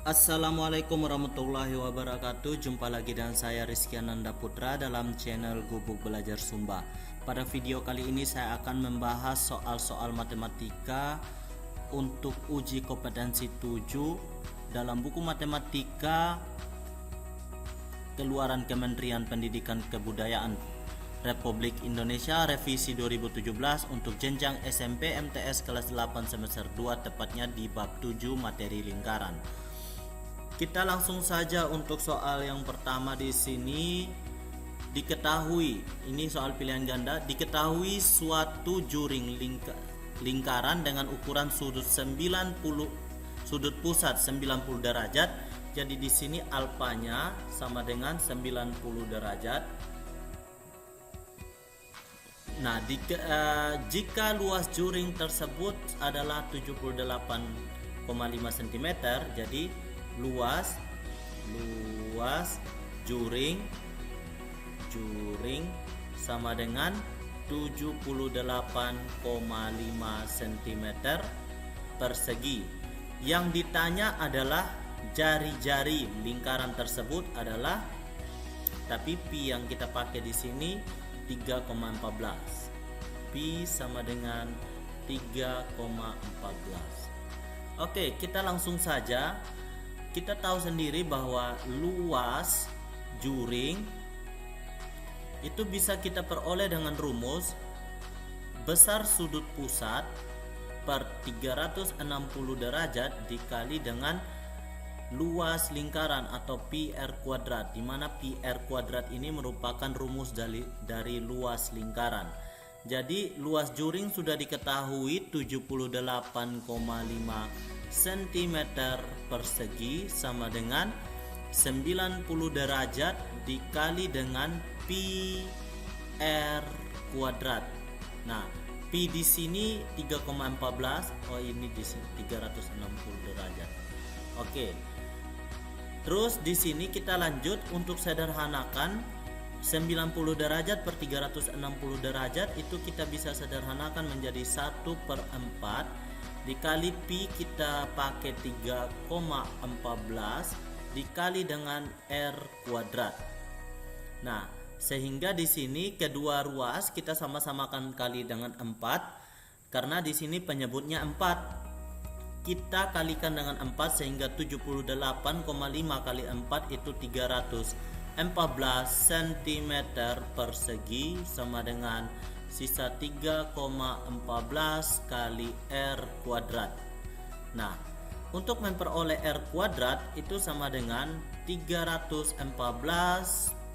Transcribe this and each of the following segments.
Assalamualaikum warahmatullahi wabarakatuh. Jumpa lagi dengan saya Rizky Ananda Putra dalam channel Gubuk Belajar Sumba. Pada video kali ini saya akan membahas soal-soal matematika untuk uji kompetensi 7 dalam buku matematika keluaran Kementerian Pendidikan Kebudayaan Republik Indonesia revisi 2017 untuk jenjang SMP MTS kelas 8 semester 2, tepatnya di bab 7 materi lingkaran. Kita langsung saja untuk soal yang pertama di sini. Diketahui, ini soal pilihan ganda, diketahui suatu juring lingkaran dengan ukuran sudut pusat 90 derajat. Jadi di sini alfanya sama dengan 90 derajat. Nah, jika luas juring tersebut adalah 78,5 cm, jadi luas juring sama dengan 78,5 cm persegi. Yang ditanya adalah jari-jari lingkaran tersebut adalah, tapi pi yang kita pakai di sini 3,14. Pi sama dengan 3,14. Oke, kita langsung saja. Kita tahu sendiri bahwa luas juring itu bisa kita peroleh dengan rumus besar sudut pusat per 360 derajat dikali dengan luas lingkaran atau pi r kuadrat, di mana pi r kuadrat ini merupakan rumus dari luas lingkaran. Jadi luas juring sudah diketahui 78,5 cm persegi sama dengan 90 derajat dikali dengan pi r kuadrat. Nah, pi di sini 3,14. Oh, ini di sini 360 derajat. Oke. Terus di sini kita lanjut untuk sederhanakan 90 derajat per 360 derajat itu kita bisa sederhanakan menjadi 1/4 dikali pi kita pakai 3,14 dikali dengan r kuadrat. Nah, sehingga di sini kedua ruas kita sama-samakan kali dengan 4 karena di sini penyebutnya 4. Kita kalikan dengan 4 sehingga 78,5 kali 4 itu 314 cm persegi sama dengan sisa 3,14 kali r kuadrat. Nah, untuk memperoleh r kuadrat itu sama dengan 314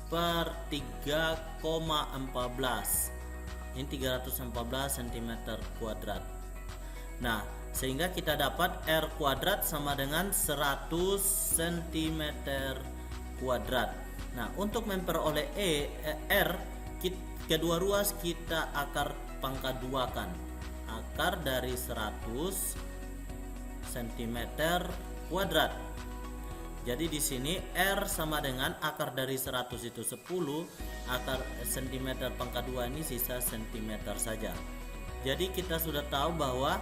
per 3,14. Ini 314 cm kuadrat. Nah, sehingga kita dapat r kuadrat sama dengan 100 cm kuadrat. Nah, untuk memperoleh r, kedua ruas kita akar pangkat 2 kan. Akar dari 100 cm kuadrat. Jadi di sini r sama dengan akar dari 100 itu 10, akar cm pangkat 2 ini sisa cm saja. Jadi kita sudah tahu bahwa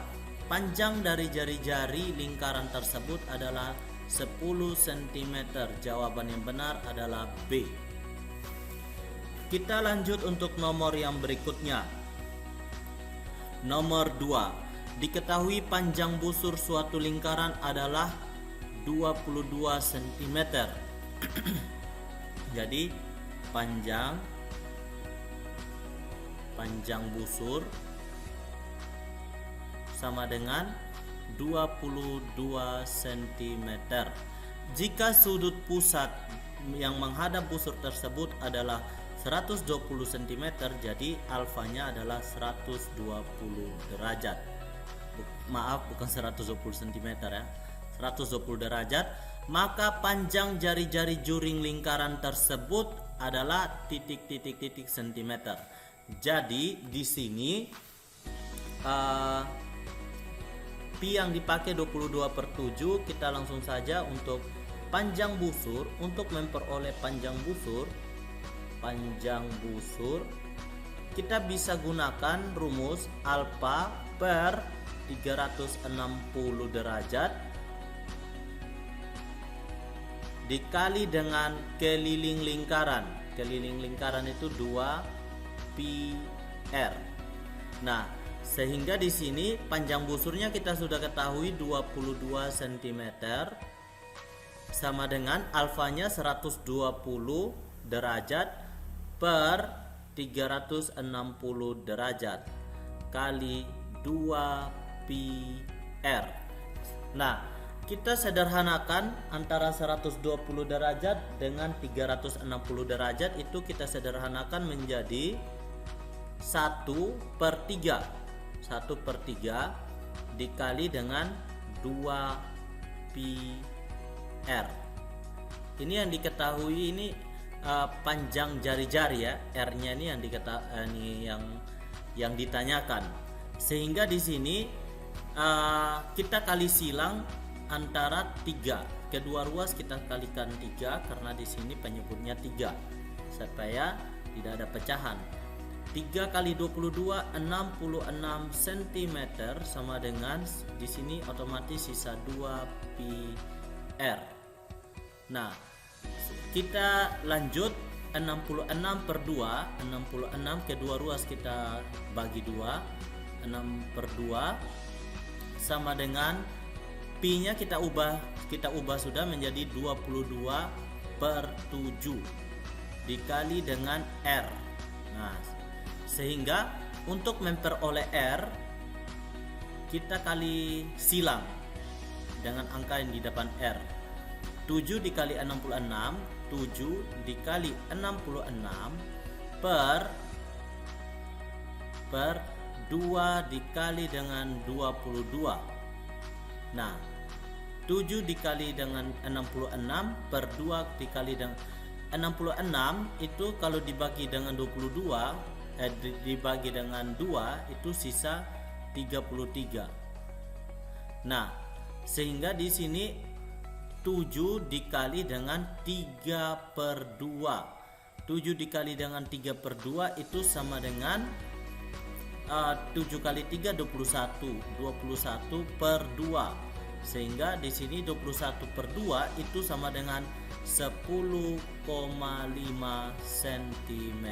panjang dari jari-jari lingkaran tersebut adalah 10 cm. Jawaban yang benar adalah B. Kita lanjut untuk nomor yang berikutnya. Nomor 2. Diketahui panjang busur suatu lingkaran adalah 22 cm. Jadi panjang busur sama dengan 22 cm. Jika sudut pusat yang menghadap busur tersebut adalah 120 cm, jadi alfanya adalah 120 derajat. Maaf, bukan 120 cm ya. 120 derajat, maka panjang jari-jari juring lingkaran tersebut adalah titik-titik cm. Jadi di sini pi yang dipakai 22/7. Kita langsung saja untuk panjang busur. Untuk memperoleh panjang busur kita bisa gunakan rumus alfa per 360 derajat dikali dengan keliling lingkaran. Keliling lingkaran itu 2 pi r. Nah, sehingga di sini panjang busurnya kita sudah ketahui 22 cm sama dengan alfanya 120 derajat per 360 derajat kali 2 pi r. Nah, kita sederhanakan antara 120 derajat dengan 360 derajat itu kita sederhanakan menjadi 1/3. 1/3 dikali dengan 2 pi r. Ini yang diketahui ini panjang jari-jari ya, r-nya ini yang yang ditanyakan. Sehingga di sini kita kali silang antara 3. Kedua ruas kita kalikan 3 karena di sini penyebutnya 3 supaya tidak ada pecahan. 3 kali 22 66 cm sama dengan di sini otomatis sisa 2 pi r. Nah, kita lanjut 66/2. 66 kedua ruas kita bagi 2. 6/2 sama dengan pi nya kita ubah sudah menjadi 22/7 dikali dengan r. Nah, sehingga untuk memperoleh R kita kali silang dengan angka yang di depan R. 7 dikali 66, 7 dikali 66 per 2 dikali dengan 22. Nah, 7 dikali dengan 66 per 2 dikali dengan 66 itu kalau dibagi dengan 22 dibagi dengan 2 itu sisa 33. Nah, sehingga di sini 7 dikali dengan 3/2. 7 dikali dengan 3/2 itu sama dengan 7 kali 3 21. 21/2. Sehingga di sini 21/2 itu sama dengan 10,5 cm.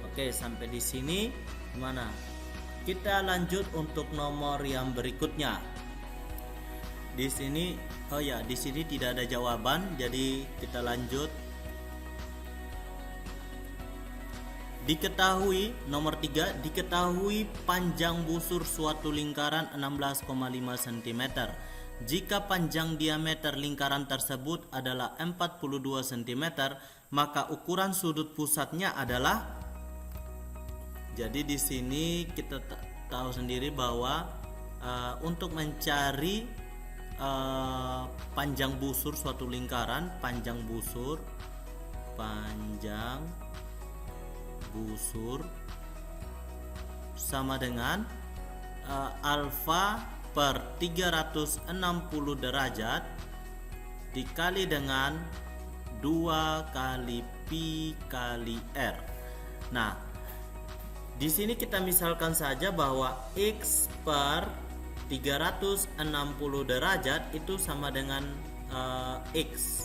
Oke, sampai di sini gimana? Kita lanjut untuk nomor yang berikutnya. Di sini di sini tidak ada jawaban, jadi kita lanjut. Diketahui nomor 3, diketahui panjang busur suatu lingkaran 16,5 cm. Jika panjang diameter lingkaran tersebut adalah 42 cm, maka ukuran sudut pusatnya adalah. Jadi di sini kita tahu sendiri bahwa untuk mencari panjang busur suatu lingkaran, panjang busur sama dengan alfa per 360 derajat dikali dengan 2 kali pi kali r. Nah, di sini kita misalkan saja bahwa x per 360 derajat itu sama dengan x.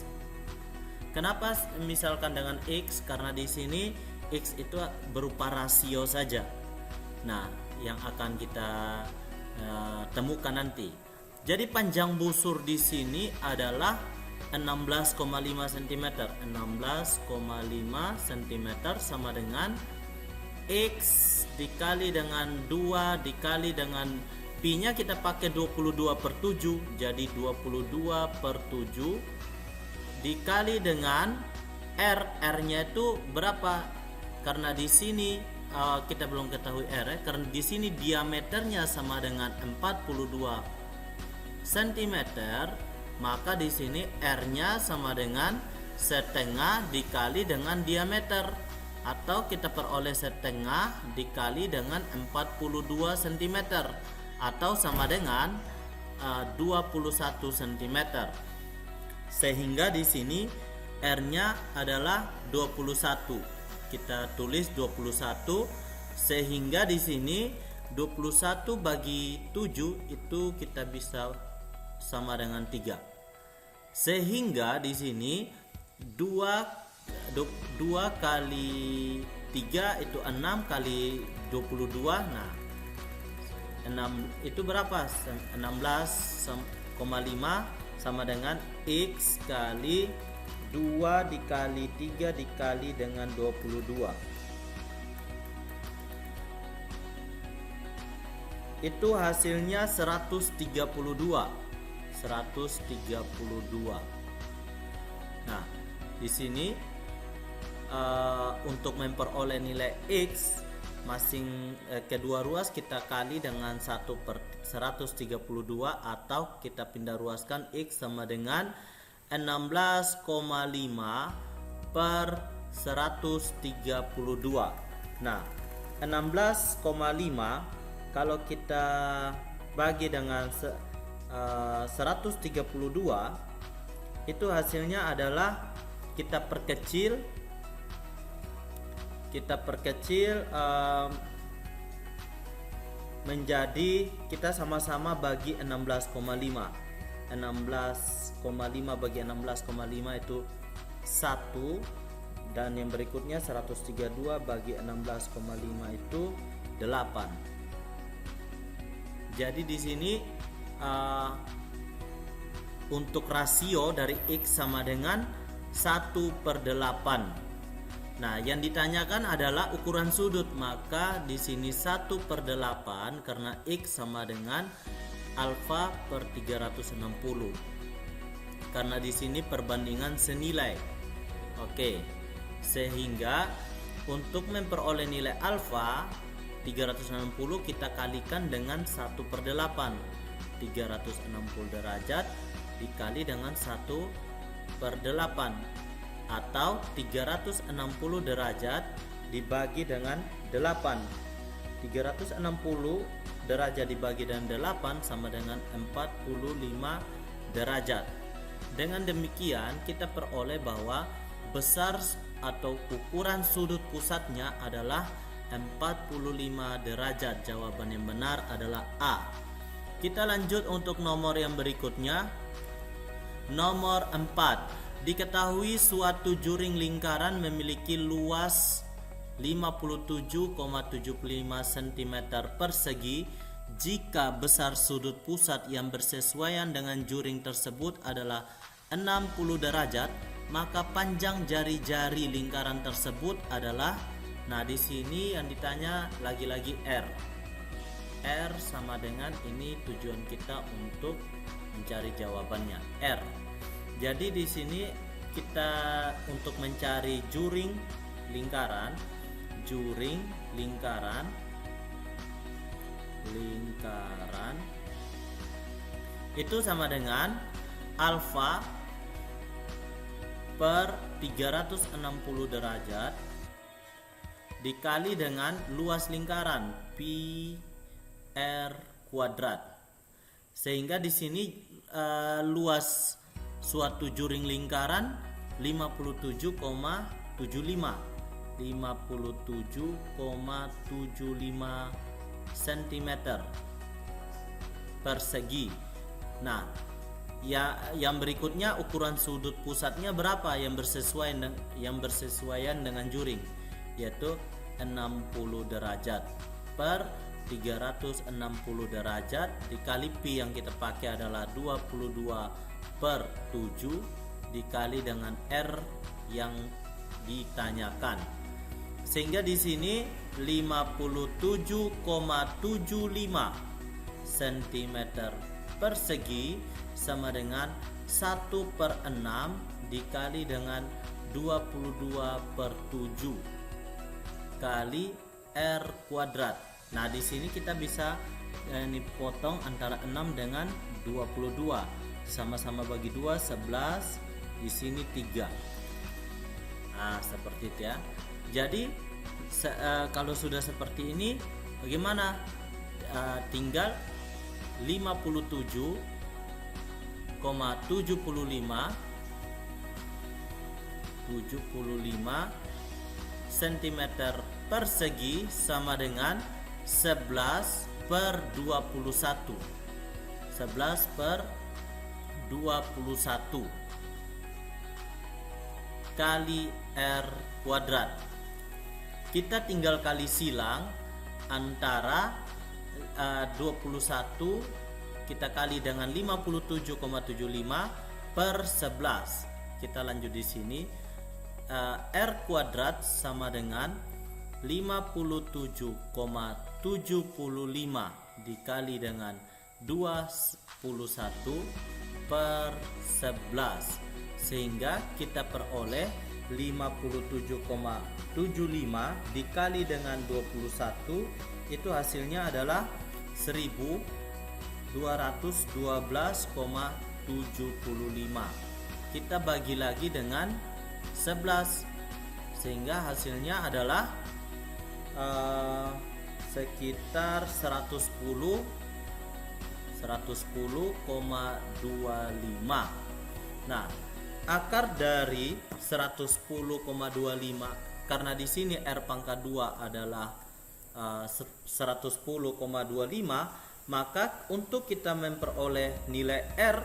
Kenapa misalkan dengan x? Karena di sini x itu berupa rasio saja. Nah, yang akan kita temukan nanti. Jadi panjang busur di sini adalah 16,5 cm. 16,5 cm sama dengan x dikali dengan 2 dikali dengan pi nya kita pakai 22/7, jadi 22/7 dikali dengan r nya itu berapa? Karena di sini kita belum ketahui r ya, karena di sini diameternya sama dengan 42 cm, maka di sini r nya sama dengan setengah dikali dengan diameter, atau kita peroleh setengah dikali dengan 42 cm atau sama dengan 21 cm. Sehingga di sini R-nya adalah 21. Kita tulis 21, sehingga di sini 21 bagi 7 itu kita bisa sama dengan 3. Sehingga di sini 2 kali 3 itu 6 kali 22. Nah, 6 itu berapa? 16,5 sama dengan X kali 2 dikali 3 dikali dengan 22. Itu hasilnya 132. Nah, di sini untuk memperoleh nilai X kedua ruas kita kali dengan 1/132 atau kita pindah ruaskan X sama dengan 16,5 per 132. Nah, 16,5 kalau kita bagi dengan 132 itu hasilnya adalah kita perkecil menjadi, kita sama-sama bagi 16,5. 16,5 bagi 16,5 itu 1, dan yang berikutnya 132 bagi 16,5 itu 8. Jadi di sini untuk rasio dari X sama dengan 1/8. Nah, yang ditanyakan adalah ukuran sudut, maka di sini 1/8 karena X sama dengan alfa per 360. Karena di sini perbandingan senilai. Oke. Sehingga untuk memperoleh nilai alfa 360 kita kalikan dengan 1/8. 360 derajat dikali dengan 1/8 atau 360 derajat dibagi dengan 8. 360 derajat dibagi dengan 8 sama dengan 45 derajat. Dengan demikian kita peroleh bahwa besar atau ukuran sudut pusatnya adalah 45 derajat. Jawaban yang benar adalah A. Kita lanjut untuk nomor yang berikutnya. Nomor 4. Diketahui suatu juring lingkaran memiliki luas 57,75 cm persegi jika besar sudut pusat yang bersesuaian dengan juring tersebut adalah 60 derajat, maka panjang jari-jari lingkaran tersebut adalah, nah di sini yang ditanya lagi-lagi R. R sama dengan, ini tujuan kita untuk mencari jawabannya, R. Jadi di sini kita untuk mencari juring lingkaran itu sama dengan alfa per 360 derajat dikali dengan luas lingkaran pi r kuadrat. Sehingga di sini luas suatu juring lingkaran 57,75 cm persegi. Nah, yang berikutnya ukuran sudut pusatnya berapa yang bersesuaian dengan juring, yaitu 60 derajat per 360 derajat dikali pi yang kita pakai adalah 22/7 dikali dengan R yang ditanyakan. Sehingga di sini 57,75 cm persegi sama dengan 1/6 dikali dengan 22/7 kali R kuadrat. Nah, di sini kita bisa potong antara 6 dengan 22. Sama-sama bagi 2, 11. Di sini 3. Nah, seperti itu ya. Jadi kalau sudah seperti ini bagaimana? Tinggal 57,75 cm persegi sama dengan 11/21. 11/21 21 kali R kuadrat. Kita tinggal kali silang antara 21 kita kali dengan 57,75 per 11. Kita lanjut di sini. R kuadrat sama dengan 57,75 dikali dengan 21 per 11, sehingga kita peroleh 57,75 dikali dengan 21 itu hasilnya adalah 1212,75. Kita bagi lagi dengan 11 sehingga hasilnya adalah sekitar 110,25. Nah, akar dari 110,25 karena di sini R pangkat 2 adalah 110,25, maka untuk kita memperoleh nilai R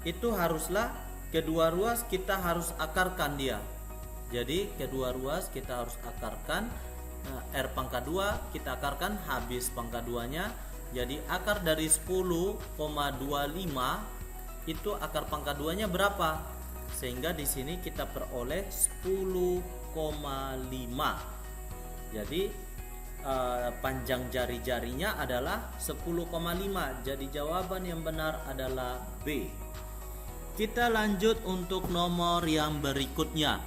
itu haruslah kedua ruas kita harus akarkan dia. Jadi kedua ruas kita harus akarkan. R pangkat 2 kita akarkan, habis pangkat 2-nya. Jadi akar dari 10,25 itu akar pangkat 2-nya berapa? Sehingga di sini kita peroleh 10,5. Jadi panjang jari-jarinya adalah 10,5. Jadi jawaban yang benar adalah B. Kita lanjut untuk nomor yang berikutnya.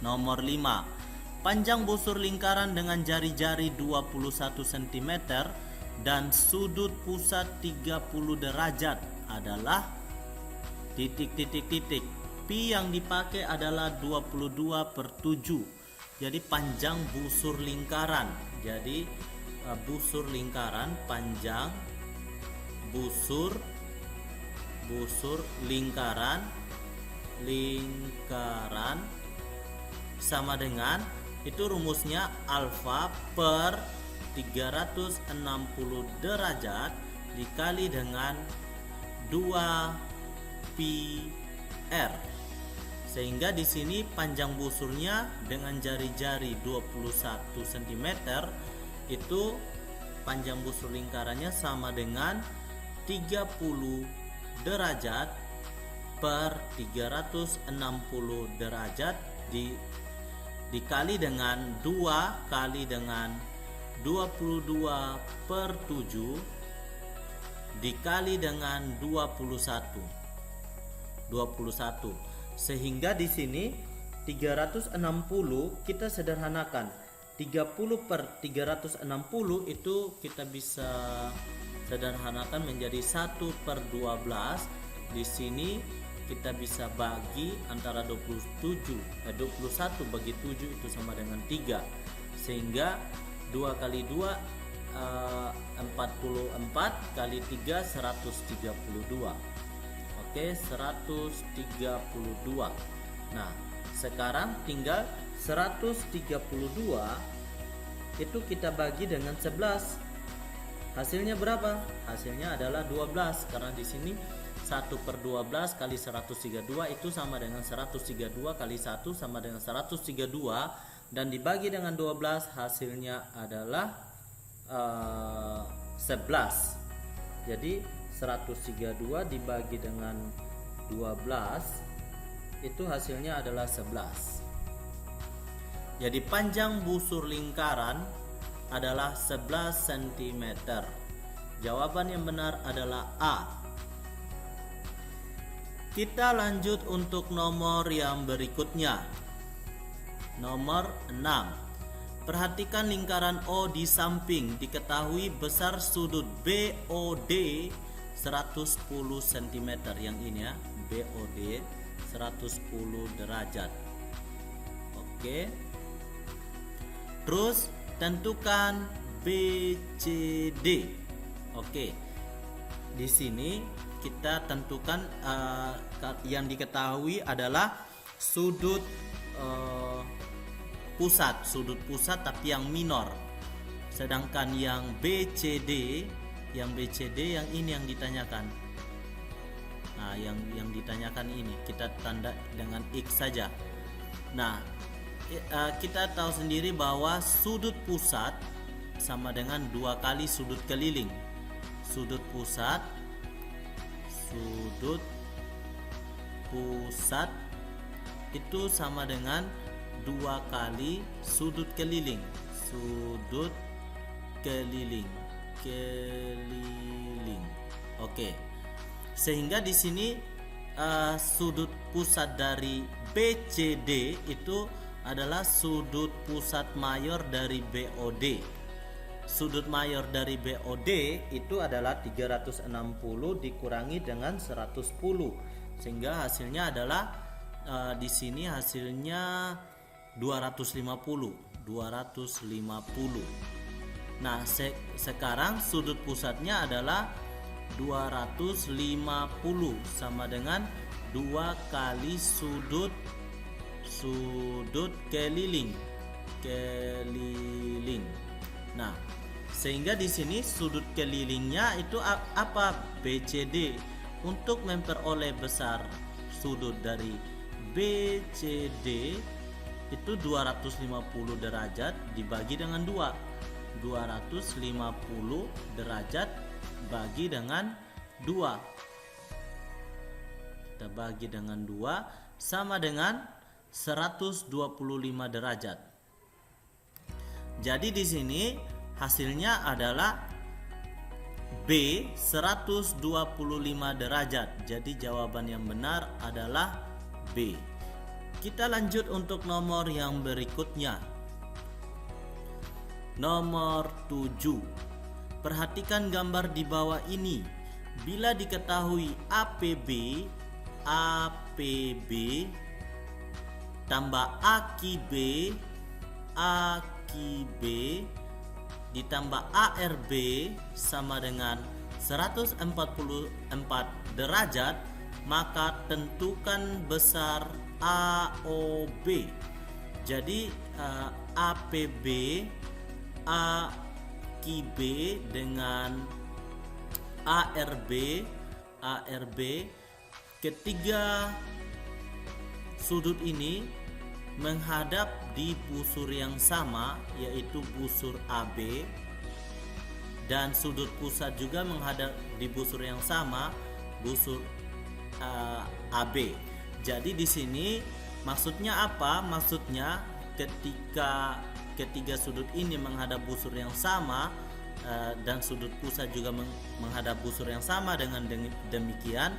Nomor 5. Panjang busur lingkaran dengan jari-jari 21 cm dan sudut pusat 30 derajat adalah titik. Pi yang dipakai adalah 22/7. Jadi panjang busur lingkaran. Jadi busur lingkaran, panjang busur lingkaran sama dengan, itu rumusnya alfa per 360 derajat dikali dengan 2 pi R. Sehingga di sini panjang busurnya dengan jari-jari 21 cm itu panjang busur lingkarannya sama dengan 30 derajat per 360 derajat dikali dengan 2 kali dengan 22/7 dikali dengan 21. Sehingga di sini 360 kita sederhanakan. 30/360 itu kita bisa sederhanakan menjadi 1/12. Di sini kita bisa bagi antara 21 bagi 7 itu sama dengan 3, sehingga 2 kali 2 44 kali 3 132. Oke, 132. Nah, sekarang tinggal 132 itu kita bagi dengan 11. Hasilnya berapa? Hasilnya adalah 12, karena di sini 1/12 kali 132 itu sama dengan 132 kali 1 sama dengan 132, dan dibagi dengan 12 hasilnya adalah 11. Jadi 132 dibagi dengan 12 itu hasilnya adalah 11. Jadi panjang busur lingkaran adalah 11 cm. Jawaban yang benar adalah A. Kita lanjut untuk nomor yang berikutnya. Nomor 6. Perhatikan lingkaran O di samping. Diketahui besar sudut BOD 110 cm. Yang ini ya, BOD 110 derajat. Oke. Terus tentukan BCD. Oke. Di sini kita tentukan yang diketahui adalah sudut pusat tapi yang minor. Sedangkan yang BCD yang ini yang ditanyakan. Nah, yang ditanyakan ini kita tanda dengan X saja. Nah, kita tahu sendiri bahwa sudut pusat sama dengan 2 kali sudut keliling. Sudut pusat itu sama dengan 2 kali sudut keliling. Sudut keliling. Oke. Sehingga di sini sudut pusat dari BCD itu adalah sudut pusat mayor dari BOD. Sudut mayor dari BOD itu adalah 360 dikurangi dengan 110, sehingga hasilnya adalah di sini hasilnya 250. Nah, sekarang sudut pusatnya adalah 250 sama dengan 2 kali sudut keliling. Nah, sehingga di sini sudut kelilingnya itu apa? BCD. Untuk memperoleh besar sudut dari BCD itu 250 derajat dibagi dengan 2. 250 derajat bagi dengan 2. Kita bagi dengan 2 sama dengan 125 derajat. Jadi di sini hasilnya adalah B 125 derajat. Jadi jawaban yang benar adalah B. Kita lanjut untuk nomor yang berikutnya. Nomor 7. Perhatikan gambar di bawah ini. Bila diketahui APB tambah AQB ditambah ARB sama dengan 144 derajat, maka tentukan besar AOB. Jadi APB, AQB dengan ARB, ketiga sudut ini menghadap di busur yang sama, yaitu busur AB, dan sudut pusat juga menghadap di busur yang sama, busur AB. Jadi di sini maksudnya apa? Maksudnya ketika ketiga sudut ini menghadap busur yang sama dan sudut pusat juga menghadap busur yang sama, dengan demikian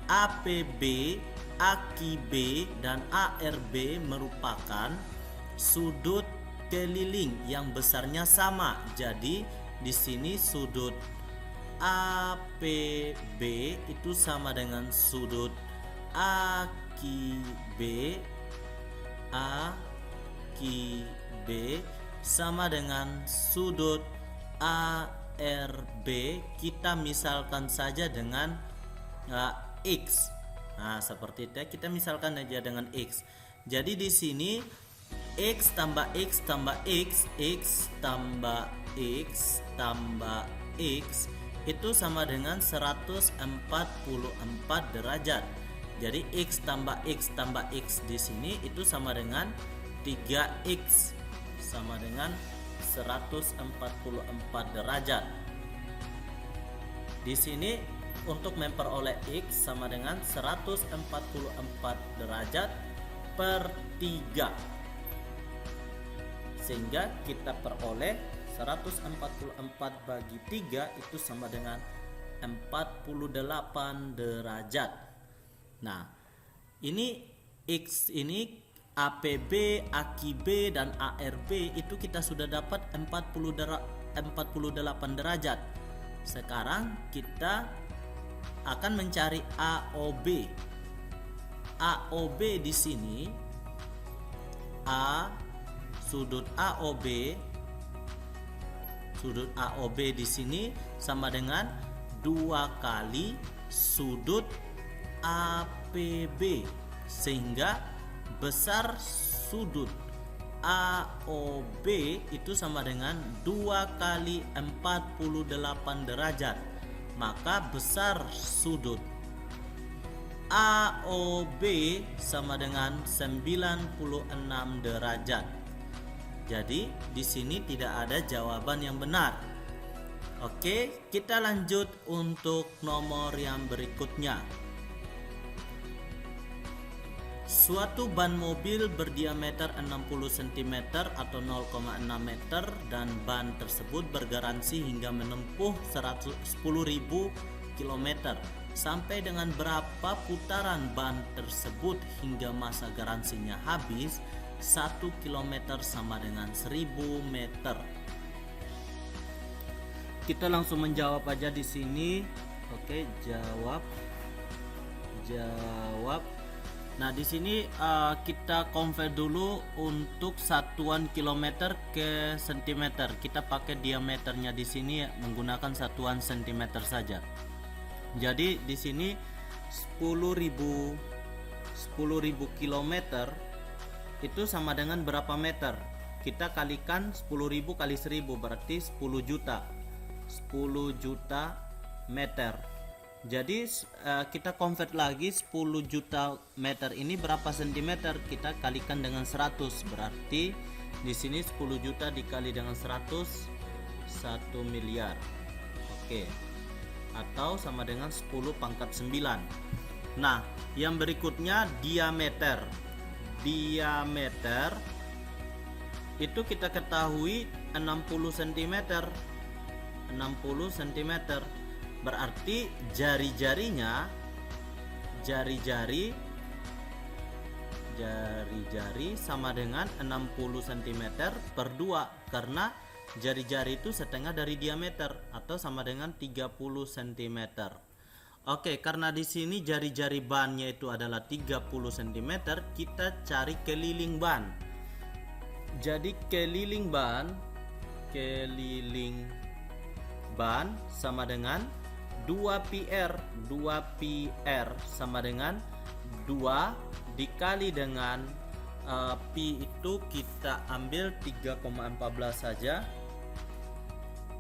APB, AQB dan ARB merupakan sudut keliling yang besarnya sama. Jadi di sini sudut APB itu sama dengan sudut AQB sama dengan sudut ARB. Kita misalkan saja dengan X. Nah, seperti itu kita misalkan aja dengan X. Jadi di sini X tambah X tambah X, X tambah X tambah X itu sama dengan 144 derajat. Jadi X tambah X tambah X di sini itu sama dengan 3X, sama dengan 144 derajat. Di sini untuk memperoleh X sama dengan 144 derajat per 3, sehingga kita peroleh 144 bagi 3 itu sama dengan 48 derajat. Nah, ini X ini APB, AQB dan ARB itu kita sudah dapat 48 derajat. Sekarang kita akan mencari AOB. AOB di sini sudut AOB di sini sama dengan 2 kali sudut APB, sehingga besar sudut AOB itu sama dengan 2 kali 48 derajat. Maka besar sudut AOB sama dengan 96 derajat. Jadi di sini tidak ada jawaban yang benar. Oke, kita lanjut untuk nomor yang berikutnya. Suatu ban mobil berdiameter 60 cm atau 0,6 meter dan ban tersebut bergaransi hingga menempuh 10.000 km. Sampai dengan berapa putaran ban tersebut hingga masa garansinya habis? 1 km sama dengan 1000 meter. Kita langsung menjawab aja di sini. Oke, jawab. Nah, di sini kita convert dulu untuk satuan kilometer ke sentimeter. Kita pakai diameternya di sini menggunakan satuan sentimeter saja. Jadi di sini 10.000 kilometer itu sama dengan berapa meter? Kita kalikan 10.000 kali 1.000 berarti 10 juta. 10 juta meter. Jadi kita convert lagi 10 juta meter ini berapa sentimeter? Kita kalikan dengan 100, berarti di sini 10 juta dikali dengan 100 1 miliar. Oke. Atau sama dengan 10 pangkat 9. Nah, yang berikutnya diameter. Diameter itu kita ketahui 60 cm. 60 cm. Berarti jari-jari sama dengan 60 cm per 2 karena jari-jari itu setengah dari diameter atau sama dengan 30 cm. Oke, karena di sini jari-jari bannya itu adalah 30 cm, kita cari keliling ban. Jadi keliling ban sama dengan 2πr. 2πr sama dengan 2 dikali dengan pi itu kita ambil 3,14 saja.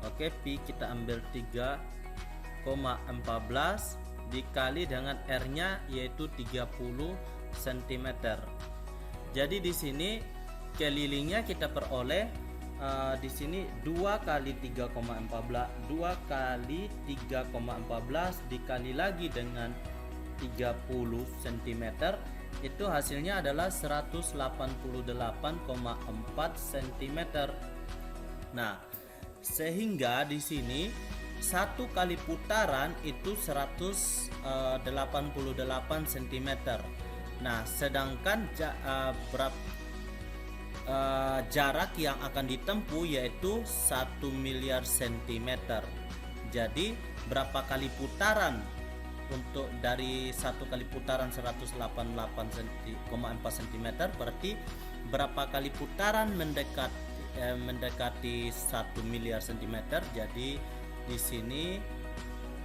Oke, pi kita ambil 3,14 dikali dengan r-nya yaitu 30 cm. Jadi di sini kelilingnya kita peroleh di sini 2 kali 3,14 dikali lagi dengan 30 cm itu hasilnya adalah 188,4 cm. Nah, sehingga di sini satu kali putaran itu 188 cm. Nah, sedangkan jarak yang akan ditempuh yaitu 1 miliar cm. Jadi berapa kali putaran untuk dari satu kali putaran 188,4 cm berarti berapa kali putaran mendekati 1 miliar cm. Jadi di sini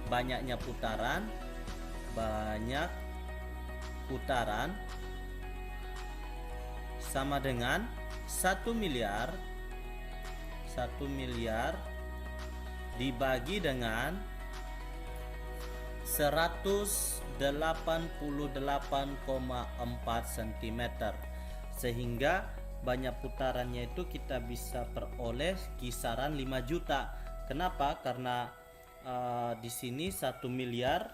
banyak putaran sama dengan 1 miliar dibagi dengan 188,4 cm, sehingga banyak putarannya itu kita bisa peroleh kisaran 5 juta. Kenapa? Karena di sini 1 miliar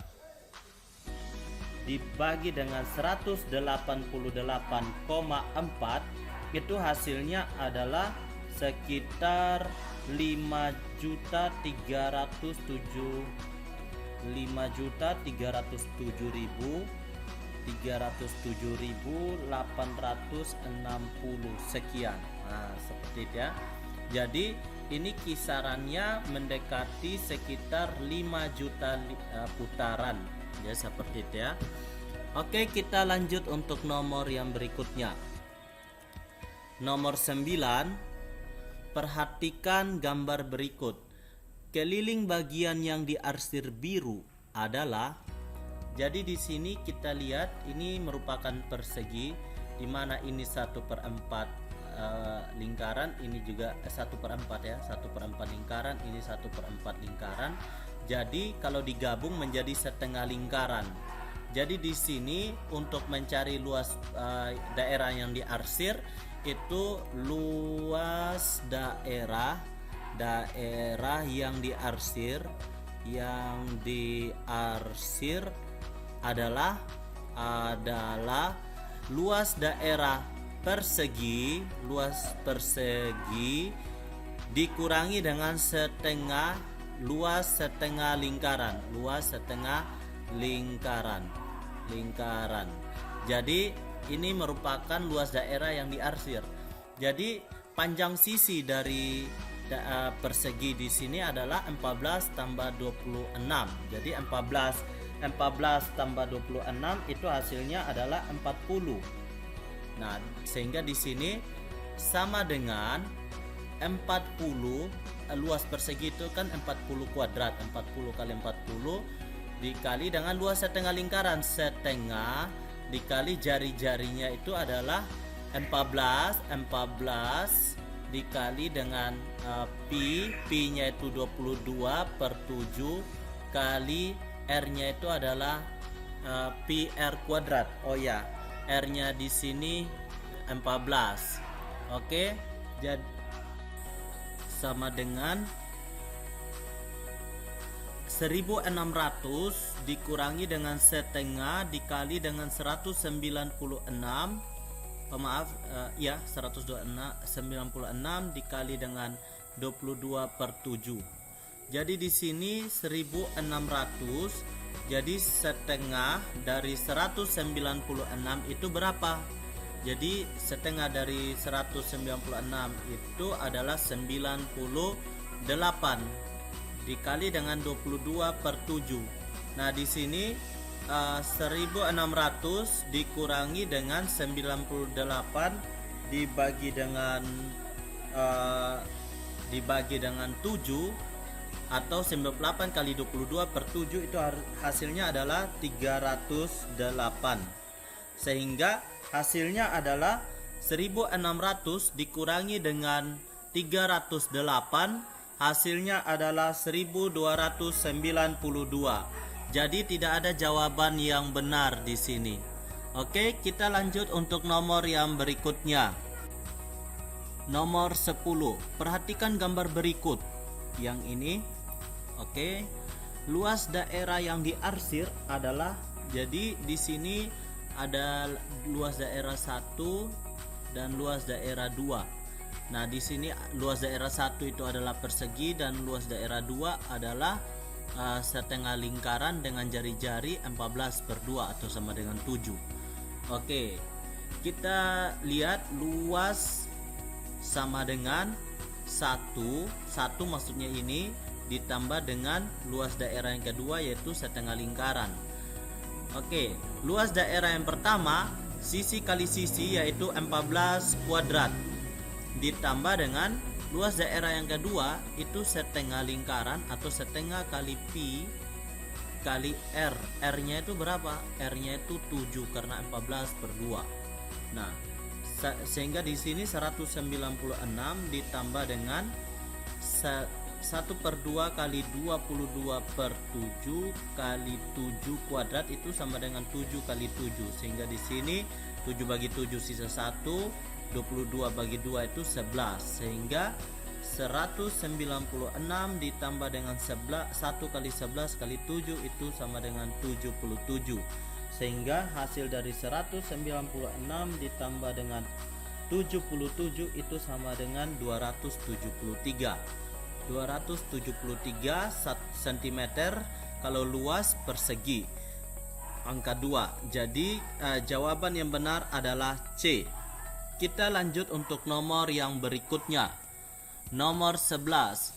dibagi dengan 188,4 itu hasilnya adalah sekitar 5.307.860 sekian. Nah, seperti itu ya. Jadi ini kisarannya mendekati sekitar 5 juta putaran. Ya, seperti itu ya. Oke, kita lanjut untuk nomor yang berikutnya. Nomor 9. Perhatikan gambar berikut. Keliling bagian yang diarsir biru adalah, jadi di sini kita lihat ini merupakan persegi, di mana ini 1/4 lingkaran, ini juga 1/4 ya, 1/4 lingkaran, ini 1/4 lingkaran. Jadi kalau digabung menjadi setengah lingkaran. Jadi di sini untuk mencari luas daerah yang diarsir itu luas daerah yang diarsir adalah luas daerah persegi dikurangi dengan luas setengah lingkaran. Jadi ini merupakan luas daerah yang diarsir. Jadi panjang sisi dari persegi di sini adalah 14 tambah 26. Jadi 14 tambah 26 itu hasilnya adalah 40. Nah, sehingga di sini sama dengan 40, luas persegi itu kan 40 kuadrat. 40 kali 40 dikali dengan luas setengah lingkaran. Setengah dikali jari-jarinya itu adalah 14 dikali dengan pi-nya itu 22 per 7 kali r-nya itu adalah pi r kuadrat. Oh ya, r-nya di sini 14. Oke, jadi sama dengan 1600 dikurangi dengan setengah dikali dengan 196. 196 dikali dengan 22 per 7. Jadi di sini 1600. Jadi setengah dari 196 itu berapa? Jadi setengah dari 196 itu adalah 98 dikali dengan 22 per 7. Nah, di sini 1600 dikurangi dengan 98 dibagi dengan 7 atau 98 kali 22 per 7 itu hasilnya adalah 308. Sehingga hasilnya adalah 1600 dikurangi dengan 308, hasilnya adalah 1292. Jadi tidak ada jawaban yang benar di sini. Oke, kita lanjut untuk nomor yang berikutnya. Nomor 10. Perhatikan gambar berikut. Yang ini. Oke. Luas daerah yang diarsir adalah, jadi di sini ada luas daerah 1 dan luas daerah 2. Nah, di sini luas daerah 1 itu adalah persegi dan luas daerah 2 adalah setengah lingkaran dengan jari-jari 14 per 2 atau sama dengan 7. Oke, kita lihat luas sama dengan 1 maksudnya ini ditambah dengan luas daerah yang kedua yaitu setengah lingkaran. Oke, luas daerah yang pertama sisi kali sisi yaitu 14 kuadrat ditambah dengan luas daerah yang kedua itu setengah lingkaran atau setengah kali pi kali r. R-nya itu berapa? R-nya itu 7 karena 14 per 2. Nah, sehingga di sini 196 ditambah dengan 1 per 2 kali 22 per 7 kali 7 kuadrat itu sama dengan 7 kali 7. Sehingga di sini 7 bagi 7 sisa 1. 22 bagi 2 itu 11, sehingga 196 ditambah dengan 1 kali 11 kali 7 itu sama dengan 77, sehingga hasil dari 196 ditambah dengan 77 itu sama dengan 273 cm kalau luas persegi. Angka 2. Jadi jawaban yang benar adalah C. Kita lanjut untuk nomor yang berikutnya. Nomor 11.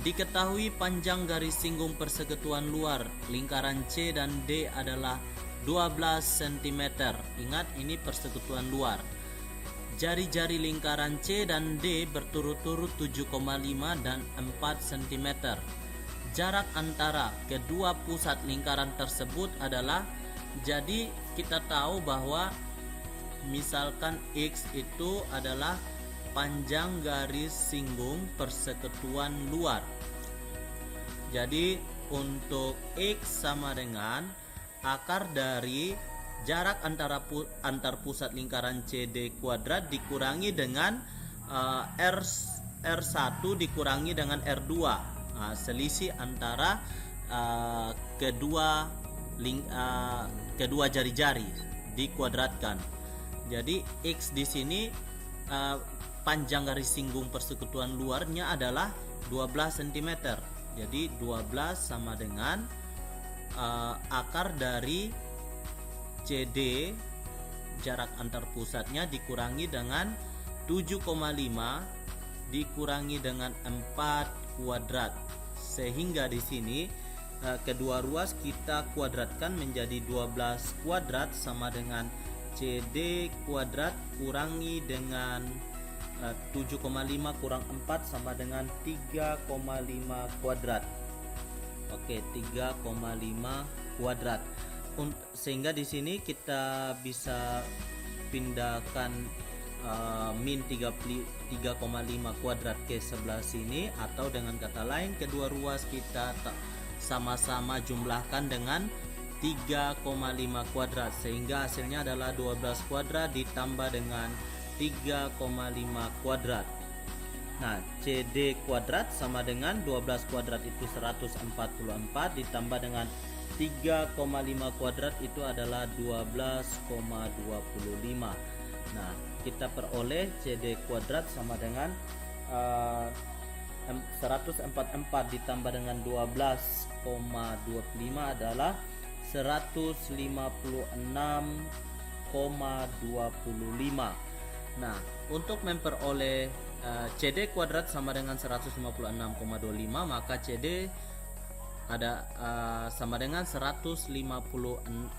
Diketahui panjang garis singgung persekutuan luar lingkaran C dan D adalah 12 cm. Ingat, ini persekutuan luar. Jari-jari lingkaran C dan D berturut-turut 7,5 dan 4 cm. Jarak antara kedua pusat lingkaran tersebut adalah, jadi kita tahu bahwa misalkan X itu adalah panjang garis singgung persekutuan luar. Jadi untuk X sama dengan akar dari jarak antar pusat lingkaran CD kuadrat dikurangi dengan R1 dikurangi dengan R2. Selisih antara kedua jari-jari dikuadratkan. Jadi X di sini panjang garis singgung persekutuan luarnya adalah 12 cm. Jadi 12 sama dengan akar dari CD jarak antar pusatnya dikurangi dengan 7,5 dikurangi dengan 4 kuadrat, sehingga di sini kedua ruas kita kuadratkan menjadi 12 kuadrat sama dengan CD kuadrat kurangi dengan 7,5 kurang 4 sama dengan 3,5 kuadrat. Oke, 3,5 kuadrat. Sehingga di sini kita bisa pindahkan min 3,5 kuadrat ke sebelah sini, atau dengan kata lain kedua ruas kita sama-sama jumlahkan dengan 3,5 kuadrat, sehingga hasilnya adalah 12 kuadrat ditambah dengan 3,5 kuadrat. Nah, CD kuadrat sama dengan 12 kuadrat itu 144 ditambah dengan 3,5 kuadrat itu adalah 12,25. Nah, kita peroleh CD kuadrat sama dengan 144 ditambah dengan 12,25 adalah 156,25. Nah, untuk memperoleh CD kuadrat sama dengan 156,25, maka CD ada sama dengan 150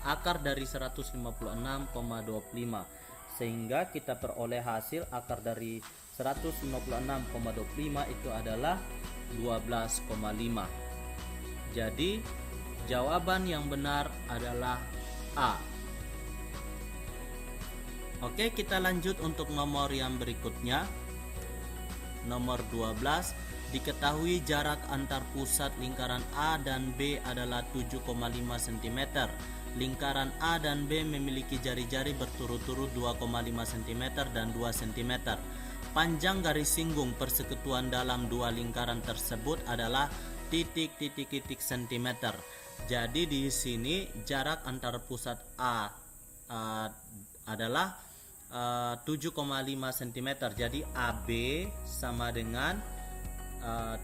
akar dari 156,25, sehingga kita peroleh hasil akar dari 156,25 itu adalah 12,5. Jadi jawaban yang benar adalah A. Oke, kita lanjut untuk nomor yang berikutnya. Nomor 12, diketahui jarak antar pusat lingkaran A dan B adalah 7,5 cm. Lingkaran A dan B memiliki jari-jari berturut-turut 2,5 cm dan 2 cm. Panjang garis singgung persekutuan dalam dua lingkaran tersebut adalah titik-titik-titik cm. Jadi di sini jarak antar pusat A adalah 7,5 cm. Jadi AB sama dengan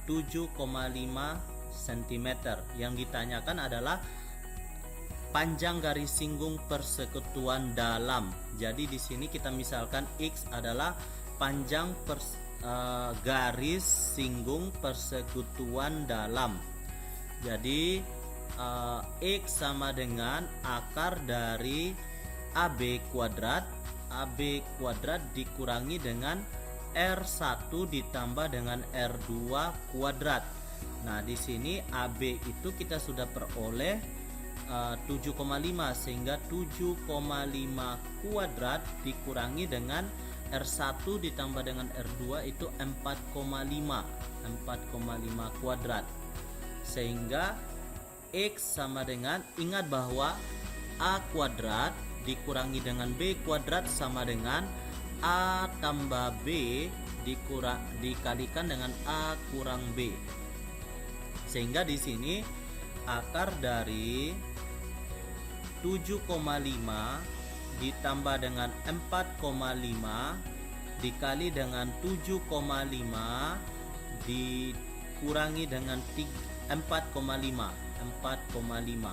7,5 cm. Yang ditanyakan adalah panjang garis singgung persekutuan dalam. Jadi di sini kita misalkan X adalah panjang garis singgung persekutuan dalam. Jadi X sama dengan akar dari AB kuadrat dikurangi dengan R1 ditambah dengan R2 kuadrat. Nah, di sini AB itu kita sudah peroleh 7,5, sehingga 7,5 kuadrat dikurangi dengan R1 ditambah dengan R2 itu 4,5 kuadrat, sehingga X sama dengan, ingat bahwa A kuadrat dikurangi dengan B kuadrat sama dengan A tambah B dikalikan dengan A kurang B, sehingga di sini akar dari 7,5 ditambah dengan 4,5 dikali dengan 7,5 dikurangi dengan 4,5,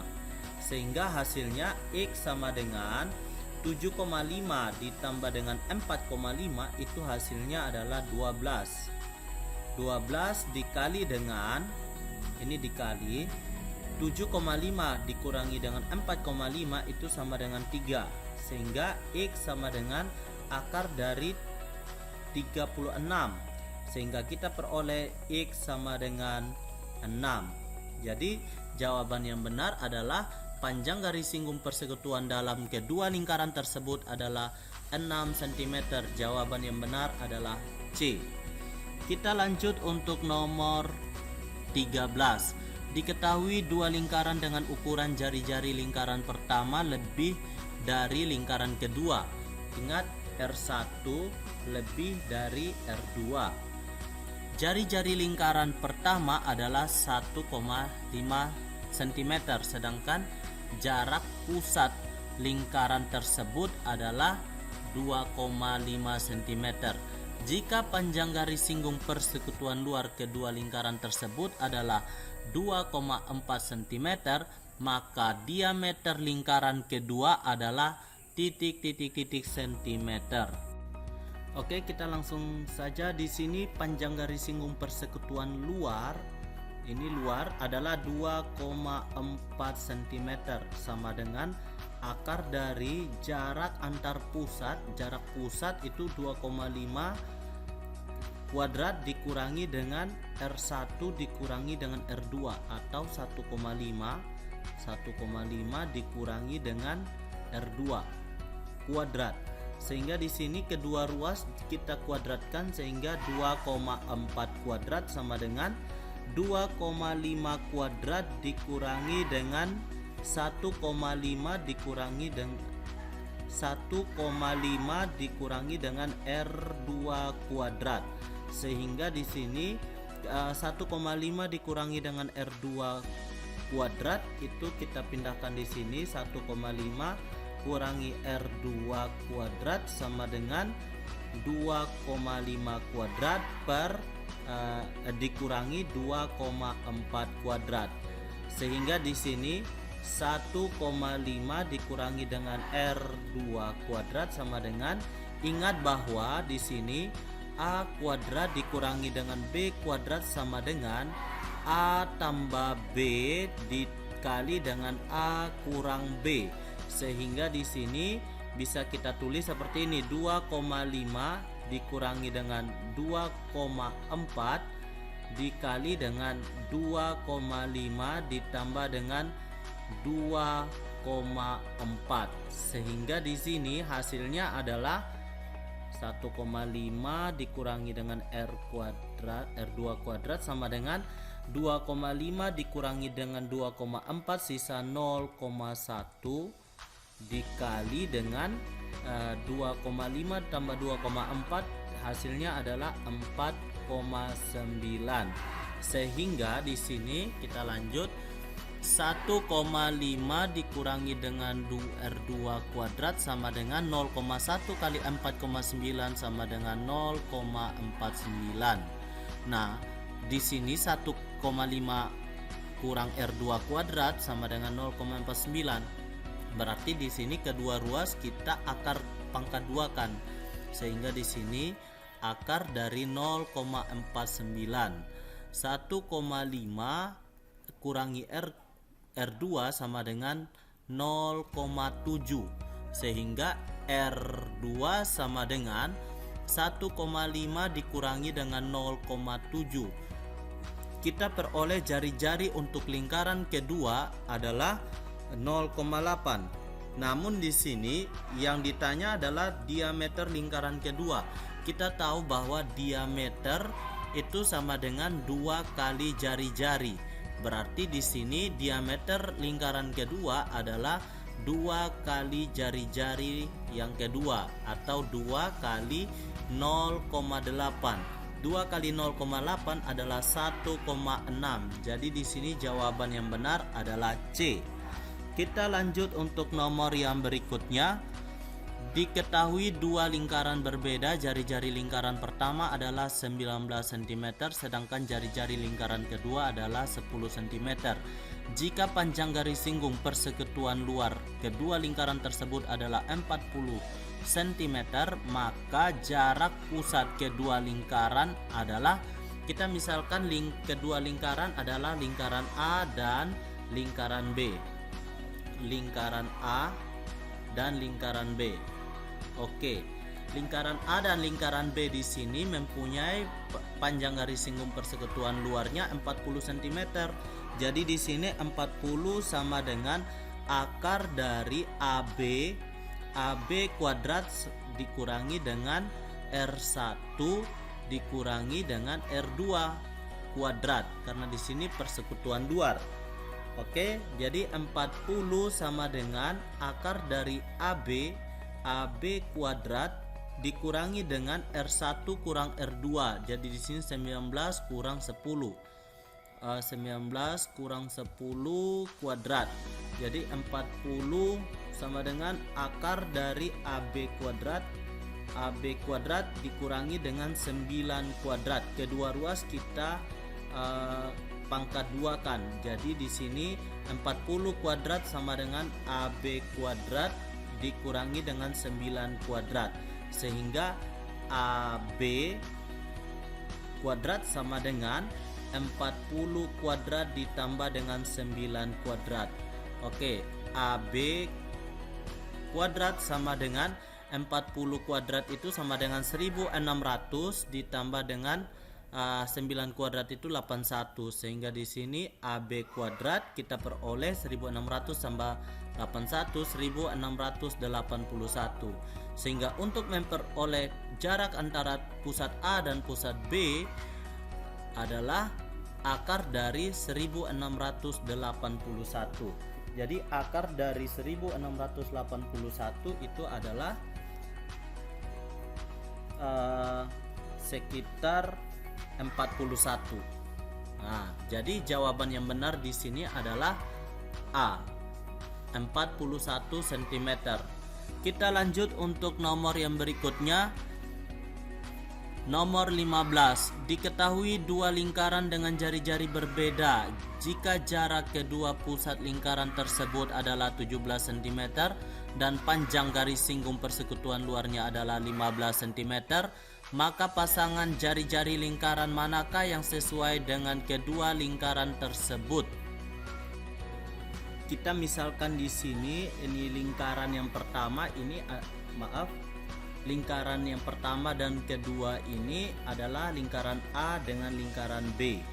sehingga hasilnya X sama dengan 7,5 ditambah dengan 4,5 itu hasilnya adalah 12 dikali dengan, ini dikali 7,5 dikurangi dengan 4,5 itu sama dengan 3, sehingga X sama dengan akar dari 36, sehingga kita peroleh X sama dengan 6. Jadi jawaban yang benar adalah panjang garis singgung persekutuan dalam kedua lingkaran tersebut adalah 6 cm. Jawaban yang benar adalah C. Kita lanjut untuk nomor 13. Diketahui dua lingkaran dengan ukuran jari-jari lingkaran pertama lebih dari lingkaran kedua. Ingat, R1 lebih dari R2. Jari-jari lingkaran pertama adalah 1,5 cm, sedangkan jarak pusat lingkaran tersebut adalah 2,5 cm. Jika panjang garis singgung persekutuan luar kedua lingkaran tersebut adalah 2,4 cm, maka diameter lingkaran kedua adalah titik-titik-titik centimeter. Oke, kita langsung saja. Di sini panjang garis singgung persekutuan luar, ini luar, adalah 2,4 cm, sama dengan akar dari jarak antar pusat. Jarak pusat itu 2,5 kuadrat dikurangi dengan R1 dikurangi dengan R2, atau 1,5 dikurangi dengan R2 kuadrat. Sehingga di sini kedua ruas kita kuadratkan, sehingga 2,4 kuadrat sama dengan 2,5 kuadrat dikurangi dengan 1,5 dikurangi dengan 1,5 dikurangi dengan R2 kuadrat. Sehingga di sini 1,5 dikurangi dengan R2 kuadrat itu kita pindahkan di sini, 1,5 kurangi R2 kuadrat sama dengan 2,5 kuadrat per dikurangi 2,4 kuadrat. Sehingga di sini 1,5 dikurangi dengan R2 kuadrat sama dengan, ingat bahwa di sini A kuadrat dikurangi dengan B kuadrat sama dengan A tambah B dikali dengan A kurang B. Sehingga di sini bisa kita tulis seperti ini, 2,5 dikurangi dengan 2,4 dikali dengan 2,5 ditambah dengan 2,4. Sehingga di sini hasilnya adalah 1,5 dikurangi dengan R2 kuadrat sama dengan 2,5 dikurangi dengan 2,4, sisa 0,1 dikali dengan 2,5 tambah 2,4, hasilnya adalah 4,9. Sehingga di sini kita lanjut, 1,5 dikurangi dengan R2 kuadrat sama dengan 0,1 kali 4,9 sama dengan 0,49. Nah, di sini 1,5 kurang R2 kuadrat sama dengan 0,49. Berarti di sini kedua ruas kita akar pangkat 2 kan. Sehingga di sini akar dari 0,49. 1,5 kurangi R2 sama dengan 0,7, sehingga R2 sama dengan 1,5 dikurangi dengan 0,7. Kita peroleh jari-jari untuk lingkaran kedua adalah 0,8. Namun di sini yang ditanya adalah diameter lingkaran kedua. Kita tahu bahwa diameter itu sama dengan 2 kali jari-jari. Berarti di sini diameter lingkaran kedua adalah 2 kali jari-jari yang kedua, atau 2 kali 0,8. 2 kali 0,8 adalah 1,6. Jadi di sini jawaban yang benar adalah C. Kita lanjut untuk nomor yang berikutnya. Diketahui dua lingkaran berbeda, jari-jari lingkaran pertama adalah 19 cm, sedangkan jari-jari lingkaran kedua adalah 10 cm. Jika panjang garis singgung persekutuan luar kedua lingkaran tersebut adalah 40 cm, maka jarak pusat kedua lingkaran adalah, kita misalkan kedua lingkaran adalah lingkaran A dan lingkaran B. Lingkaran A dan lingkaran B. Oke, lingkaran A dan lingkaran B di sini mempunyai panjang garis singgung persekutuan luarnya 40 cm. Jadi di sini 40 sama dengan akar dari AB kuadrat dikurangi dengan R1 dikurangi dengan R2. kuadrat karena di sini persekutuan luar. Oke, jadi 40 sama dengan akar dari AB kuadrat dikurangi dengan R1 kurang R2. Jadi di sini 19 kurang 10. 19 kurang 10 kuadrat. Jadi 40 sama dengan akar dari AB kuadrat dikurangi dengan 9 kuadrat. Kedua ruas kita pangkat 2 kan. Jadi di sini 40 kuadrat sama dengan AB kuadrat dikurangi dengan 9 kuadrat. Sehingga AB kuadrat sama dengan 40 kuadrat ditambah dengan 9 kuadrat. Oke, AB kuadrat sama dengan 40 kuadrat itu sama dengan 1600 ditambah dengan 9 kuadrat itu 81, sehingga di sini AB kuadrat kita peroleh 1600 tambah 81 1681. Sehingga untuk memperoleh jarak antara pusat A dan pusat B adalah akar dari 1681. Jadi akar dari 1681 itu adalah sekitar 41. Nah, jadi jawaban yang benar di sini adalah A, 41 cm. Kita lanjut untuk nomor yang berikutnya. Nomor 15. Diketahui dua lingkaran dengan jari-jari berbeda jika jarak kedua pusat lingkaran tersebut adalah 17 cm dan panjang garis singgung persekutuan luarnya adalah 15 cm, maka pasangan jari-jari lingkaran manakah yang sesuai dengan kedua lingkaran tersebut? Kita misalkan di sini ini lingkaran yang pertama ini lingkaran yang pertama dan kedua ini adalah lingkaran A dengan lingkaran B.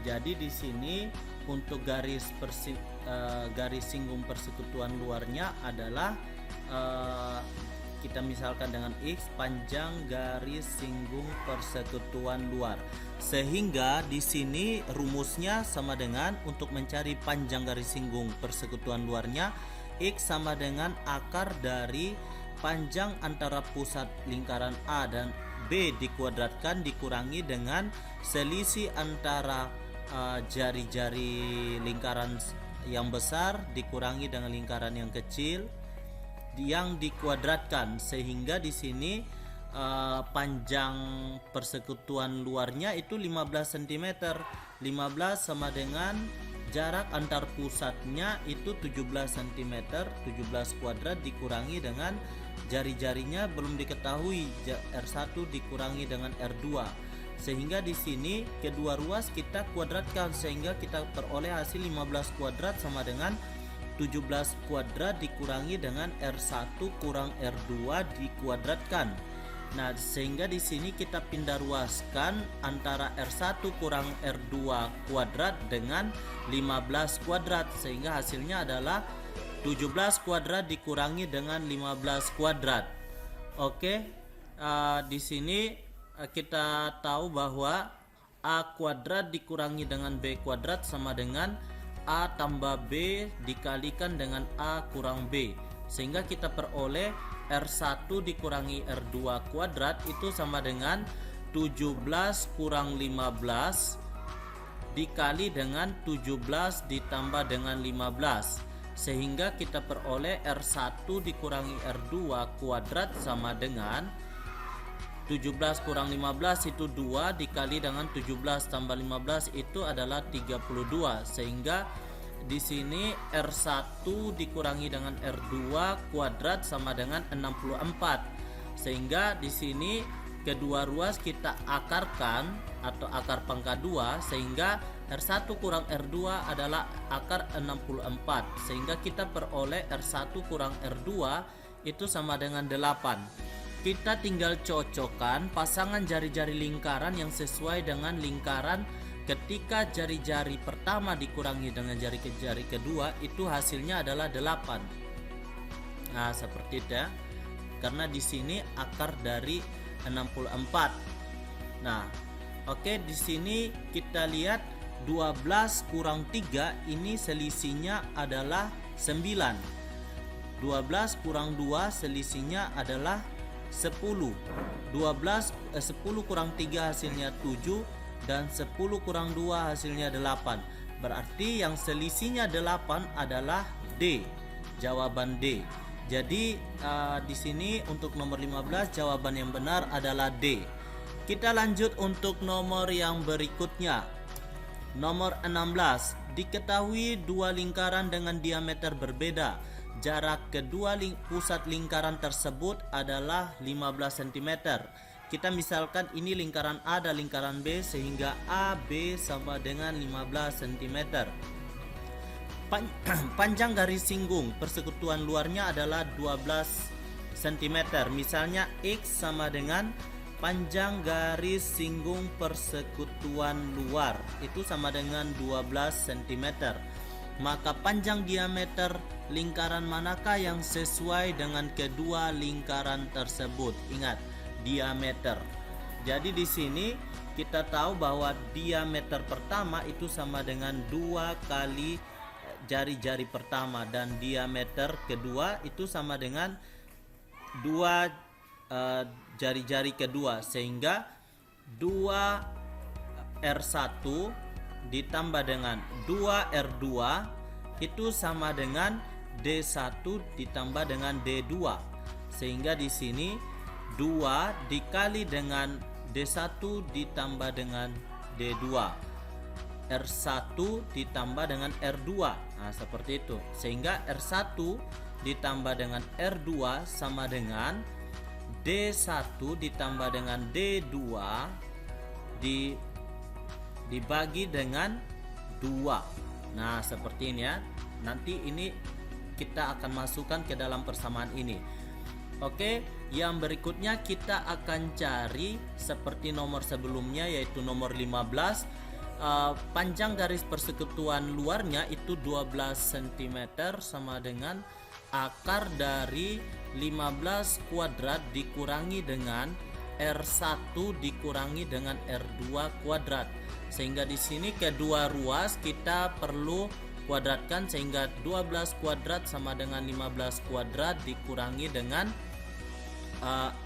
Jadi di sini untuk garis singgung persekutuan luarnya adalah kita misalkan dengan X, panjang garis singgung persekutuan luar. Sehingga di sini rumusnya sama dengan untuk mencari panjang garis singgung persekutuan luarnya, X sama dengan akar dari panjang antara pusat lingkaran A dan B dikuadratkan dikurangi dengan selisih antara jari-jari lingkaran yang besar dikurangi dengan lingkaran yang kecil yang dikuadratkan, sehingga di sini panjang persekutuan luarnya itu 15 cm. 15 sama dengan jarak antar pusatnya itu 17 cm. 17 kuadrat dikurangi dengan jari-jarinya belum diketahui, R1 dikurangi dengan R2, sehingga di sini kedua ruas kita kuadratkan sehingga kita peroleh hasil 15 kuadrat sama dengan 17 kuadrat dikurangi dengan R1 kurang R2 dikuadratkan. Nah, sehingga di sini kita pindah ruaskan antara R1 kurang R2 kuadrat dengan 15 kuadrat, sehingga hasilnya adalah 17 kuadrat dikurangi dengan 15 kuadrat. Oke, di sini kita tahu bahwa A kuadrat dikurangi dengan B kuadrat sama dengan A tambah B dikalikan dengan A kurang B, sehingga kita peroleh R1 dikurangi R2 kuadrat itu sama dengan 17 kurang 15 dikali dengan 17 ditambah dengan 15, sehingga kita peroleh R1 dikurangi R2 kuadrat sama dengan 17 kurang 15 itu 2 dikali dengan 17 tambah 15 itu adalah 32, sehingga di sini R1 dikurangi dengan R2 kuadrat sama dengan 64, sehingga di sini kedua ruas kita akarkan atau akar pangkat 2, sehingga R1 kurang R2 adalah akar 64, sehingga kita peroleh R1 kurang R2 itu sama dengan 8. Kita tinggal cocokkan pasangan jari-jari lingkaran yang sesuai dengan lingkaran ketika jari-jari pertama dikurangi dengan jari-jari kedua itu hasilnya adalah 8. Nah, seperti itu ya. Karena di sini akar dari 64. Nah, Oke, di sini kita lihat 12 kurang 3 ini selisihnya adalah 9. 12 kurang 2 selisihnya adalah 10. 10 kurang 3 hasilnya 7 dan 10 kurang 2 hasilnya 8. Berarti yang selisihnya 8 adalah D. Jawaban D. Jadi di sini untuk nomor 15 jawaban yang benar adalah D. Kita lanjut untuk nomor yang berikutnya. Nomor 16. Diketahui dua lingkaran dengan diameter berbeda. Jarak kedua pusat lingkaran tersebut adalah 15 cm. Kita misalkan ini lingkaran A dan lingkaran B, sehingga AB sama dengan 15 cm. Panjang garis singgung persekutuan luarnya adalah 12 cm. Misalnya X sama dengan panjang garis singgung persekutuan luar itu sama dengan 12 cm. Maka panjang diameter lingkaran manakah yang sesuai dengan kedua lingkaran tersebut? Ingat, diameter. Jadi di sini kita tahu bahwa diameter pertama itu sama dengan 2 kali jari-jari pertama, dan diameter kedua itu sama dengan 2 jari-jari kedua, sehingga 2R1 ditambah dengan 2R2 itu sama dengan D1 ditambah dengan D2, sehingga di sini 2 dikali dengan D1 ditambah dengan D2, R1 ditambah dengan R2. Nah, seperti itu, sehingga R1 ditambah dengan R2 sama dengan D1 ditambah dengan D2 dibagi dengan 2. Nah, seperti ini ya. Nanti ini kita akan masukkan ke dalam persamaan ini. Oke, yang berikutnya kita akan cari seperti nomor sebelumnya, yaitu nomor 15. Panjang garis persekutuan luarnya itu 12 cm sama dengan akar dari 15 kuadrat dikurangi dengan R1 dikurangi dengan R2 kuadrat, sehingga di sini kedua ruas kita perlu kuadratkan, sehingga 12 kuadrat sama dengan 15 kuadrat dikurangi dengan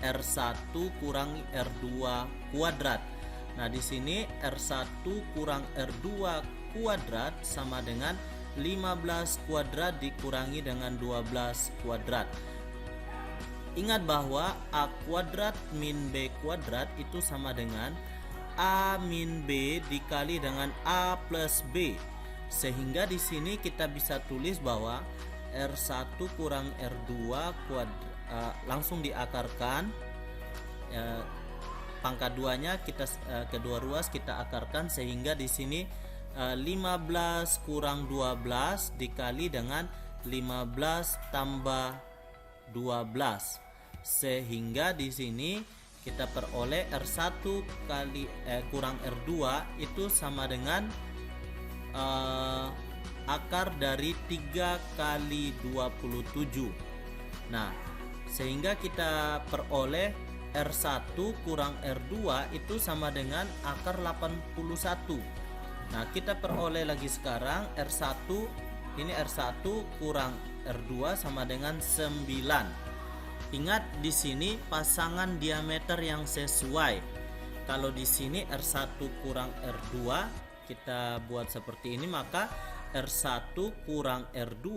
R1 kurangi R2 kuadrat. Nah, di sini R1 kurang R2 kuadrat sama dengan 15 kuadrat dikurangi dengan 12 kuadrat. Ingat bahwa A kuadrat min B kuadrat itu sama dengan A min B dikali dengan A plus B, sehingga di sini kita bisa tulis bahwa R1 kurang R2 kuadrat, langsung diakarkan, pangkat 2-nya kita kedua ruas kita akarkan, sehingga di sini 15 kurang 12 dikali dengan 15 tambah 12, sehingga di sini kita peroleh R1 kali kurang R2 itu sama dengan akar dari 3 kali 27. Nah, sehingga kita peroleh R1 kurang R2 itu sama dengan akar 81. Nah, kita peroleh lagi sekarang R1, ini R1 kurang R2 sama dengan 9. Ingat di sini pasangan diameter yang sesuai. Kalau di sini R1 kurang R2 kita buat seperti ini, maka R1 kurang R2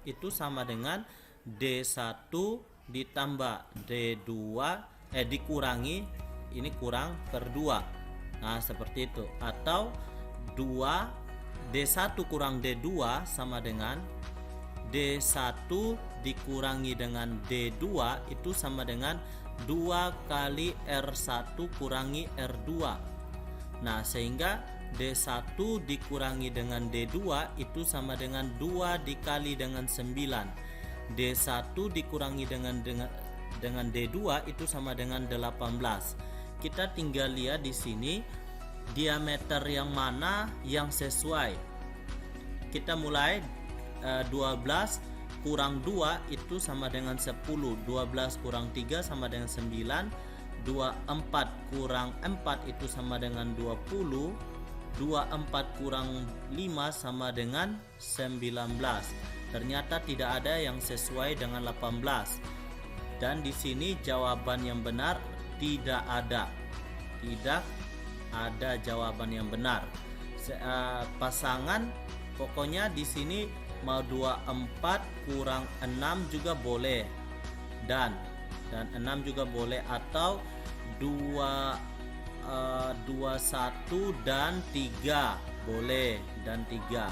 itu sama dengan D1 ditambah D2 dikurangi ini kurang per 2. Nah, seperti itu. Atau 2 D1 kurang D2 sama dengan D1 dikurangi dengan D2 itu sama dengan 2 kali R1 kurangi R2. Nah, sehingga D1 dikurangi dengan D2 itu sama dengan 2 dikali dengan 9. D1 dikurangi dengan D2 itu sama dengan 18. Kita tinggal lihat di sini diameter yang mana yang sesuai. Kita mulai 12 kurang 2 itu sama dengan 10. 12 kurang 3 sama dengan 9. 24 kurang 4 itu sama dengan 20. 24 kurang 5 sama dengan 19. Ternyata tidak ada yang sesuai dengan 18. Dan di sini jawaban yang benar tidak ada. Tidak ada jawaban yang benar. Pasangan pokoknya di sini mau 24 kurang 6 juga boleh. Dan 6 juga boleh, atau 21 dan 3 boleh, dan 3.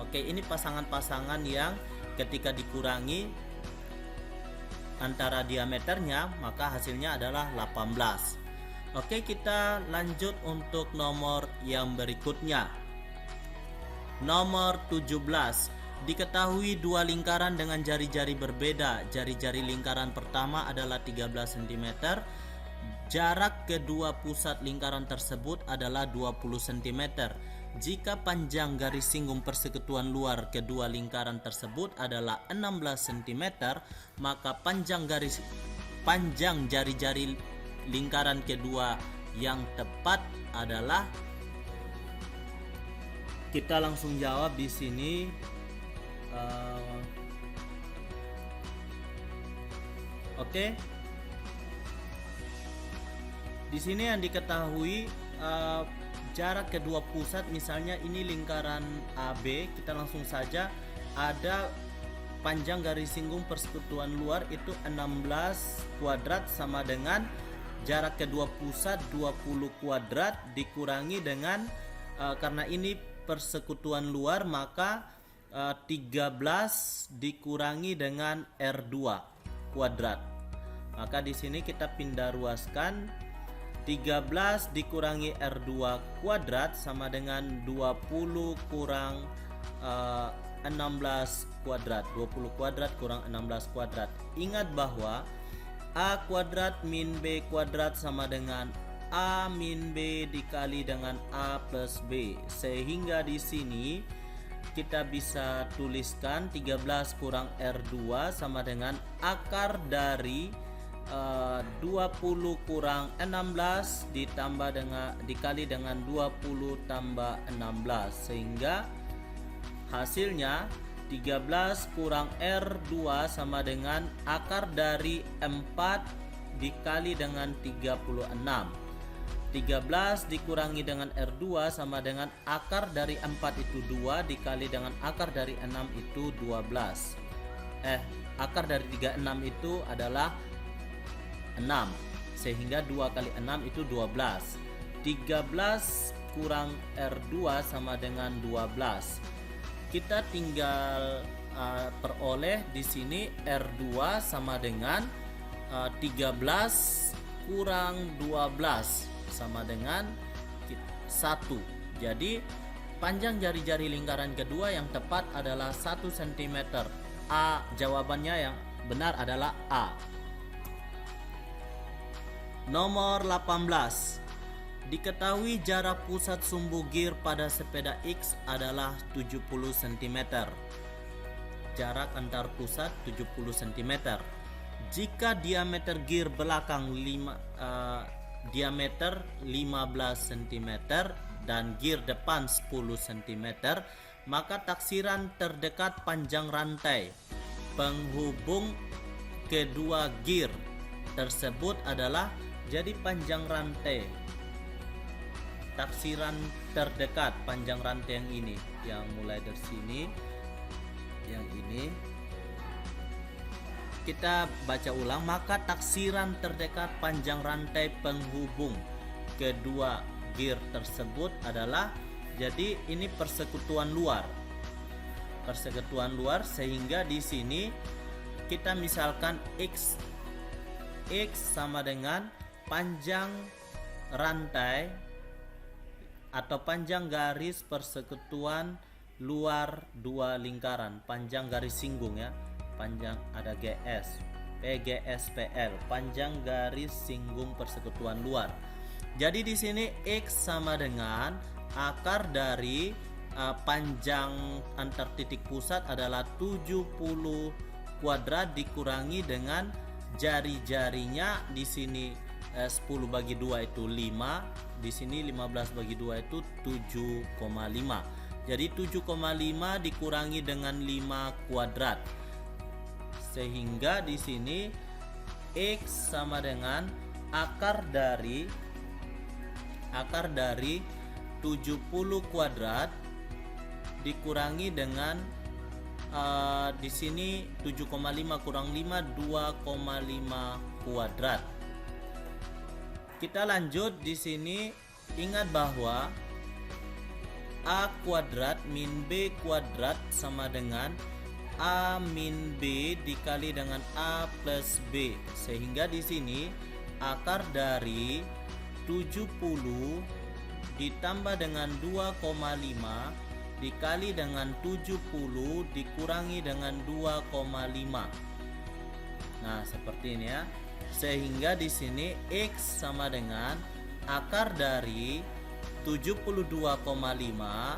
Oke, ini pasangan-pasangan yang ketika dikurangi antara diameternya maka hasilnya adalah 18. Oke, kita lanjut untuk nomor yang berikutnya. Nomor 17. Diketahui dua lingkaran dengan jari-jari berbeda. Jari-jari lingkaran pertama adalah 13 cm. Jarak kedua pusat lingkaran tersebut adalah 20 cm. Jika panjang garis singgung persekutuan luar kedua lingkaran tersebut adalah 16 cm, maka panjang jari-jari lingkaran kedua yang tepat adalah, kita langsung jawab di sini. Oke. Di sini yang diketahui jarak kedua pusat, misalnya ini lingkaran AB, kita langsung saja ada panjang garis singgung persekutuan luar itu 16 kuadrat sama dengan jarak kedua pusat 20 kuadrat dikurangi dengan karena ini persekutuan luar maka 13 dikurangi dengan R2 kuadrat. Maka di sini kita pindah ruaskan, 13 dikurangi R2 kuadrat sama dengan 20 kurang 16 kuadrat. 20 kuadrat kurang 16 kuadrat. Ingat bahwa A kuadrat min B kuadrat sama dengan A min B dikali dengan A plus B. Sehingga di sini kita bisa tuliskan 13 kurang R2 sama dengan akar dari 20 kurang 16 ditambah dengan dikali dengan 20 tambah 16, sehingga hasilnya 13 kurang R2 sama dengan akar dari 4 dikali dengan 36. 13 dikurangi dengan R2 sama dengan akar dari 4 itu 2 dikali dengan akar dari 6 itu 12. Akar dari 36 itu adalah 6, sehingga 2 kali 6 itu 12. 13 kurang R2 sama dengan 12. Kita tinggal peroleh di sini R2 sama dengan 13 kurang 12 sama dengan 1. Jadi panjang jari-jari lingkaran kedua yang tepat adalah 1 cm. A, jawabannya yang benar adalah A. Nomor 18. Diketahui jarak pusat sumbu gear pada sepeda X adalah 70 cm. Jarak antar pusat 70 cm. Jika diameter gear belakang diameter 15 cm dan gear depan 10 cm, maka taksiran terdekat panjang rantai penghubung kedua gear tersebut adalah, jadi panjang rantai taksiran terdekat panjang rantai yang ini, yang mulai dari sini, yang ini kita baca ulang, maka taksiran terdekat panjang rantai penghubung kedua gear tersebut adalah, jadi ini persekutuan luar. Persekutuan luar, sehingga di sini kita misalkan X sama dengan panjang rantai atau panjang garis persekutuan luar dua lingkaran, panjang garis singgung ya. Panjang ada GS, PGSPL, panjang garis singgung persekutuan luar. Jadi di sini X sama dengan akar dari panjang antar titik pusat adalah 70 kuadrat dikurangi dengan jari-jarinya di sini 10 bagi 2 itu 5. Di sini 15 bagi 2 itu 7,5. Jadi 7,5 dikurangi dengan 5 kuadrat. Sehingga di sini X sama dengan akar dari 70 kuadrat dikurangi dengan di sini 7,5 kurang 5 2,5 kuadrat. Kita lanjut di sini, ingat bahwa A kuadrat min B kuadrat sama dengan A min B dikali dengan A plus B. Sehingga di sini akar dari 70 ditambah dengan 2,5 dikali dengan 70 dikurangi dengan 2,5. Nah, seperti ini ya. Sehingga di sini X sama dengan akar dari 72,5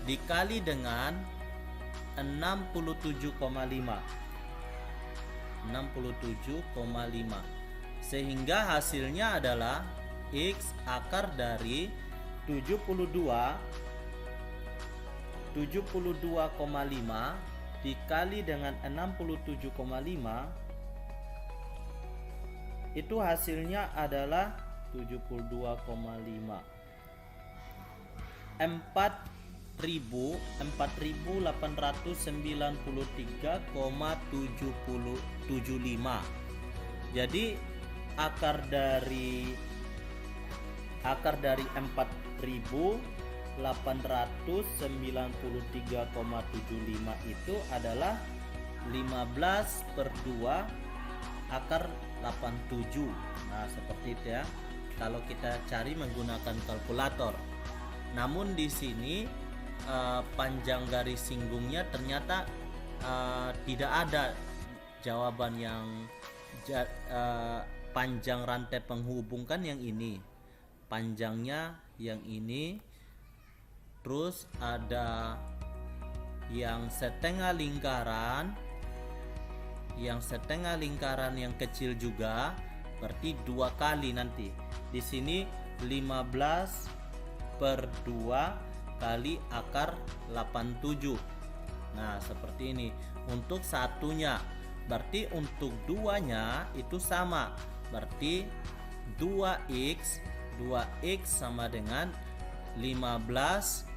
dikali dengan 67,5. Sehingga hasilnya adalah X akar dari 72,5 dikali dengan 67,5, itu hasilnya adalah 72,5 4.893,75. Jadi akar dari 4.893,75 itu adalah 15/2 akar 87. Nah, seperti itu ya. Kalau kita cari menggunakan kalkulator. Namun di sini panjang garis singgungnya ternyata tidak ada jawaban yang panjang rantai penghubungkan yang ini. Panjangnya yang ini. Terus ada yang setengah lingkaran. Yang setengah lingkaran yang kecil juga, berarti 2 kali nanti. Di sini 15/2 kali akar 87. Nah, seperti ini. Untuk satunya, berarti untuk duanya itu sama. Berarti 2x sama dengan 15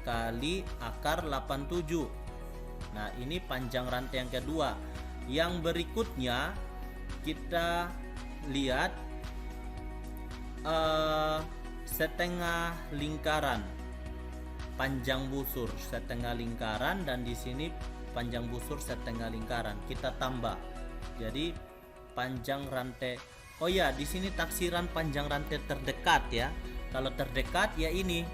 kali akar 87. Nah, ini panjang rantai yang kedua. Yang berikutnya kita lihat setengah lingkaran, panjang busur setengah lingkaran, dan di sini panjang busur setengah lingkaran kita tambah. Jadi panjang rantai. Oh ya, di sini taksiran panjang rantai terdekat ya. Kalau terdekat ya ini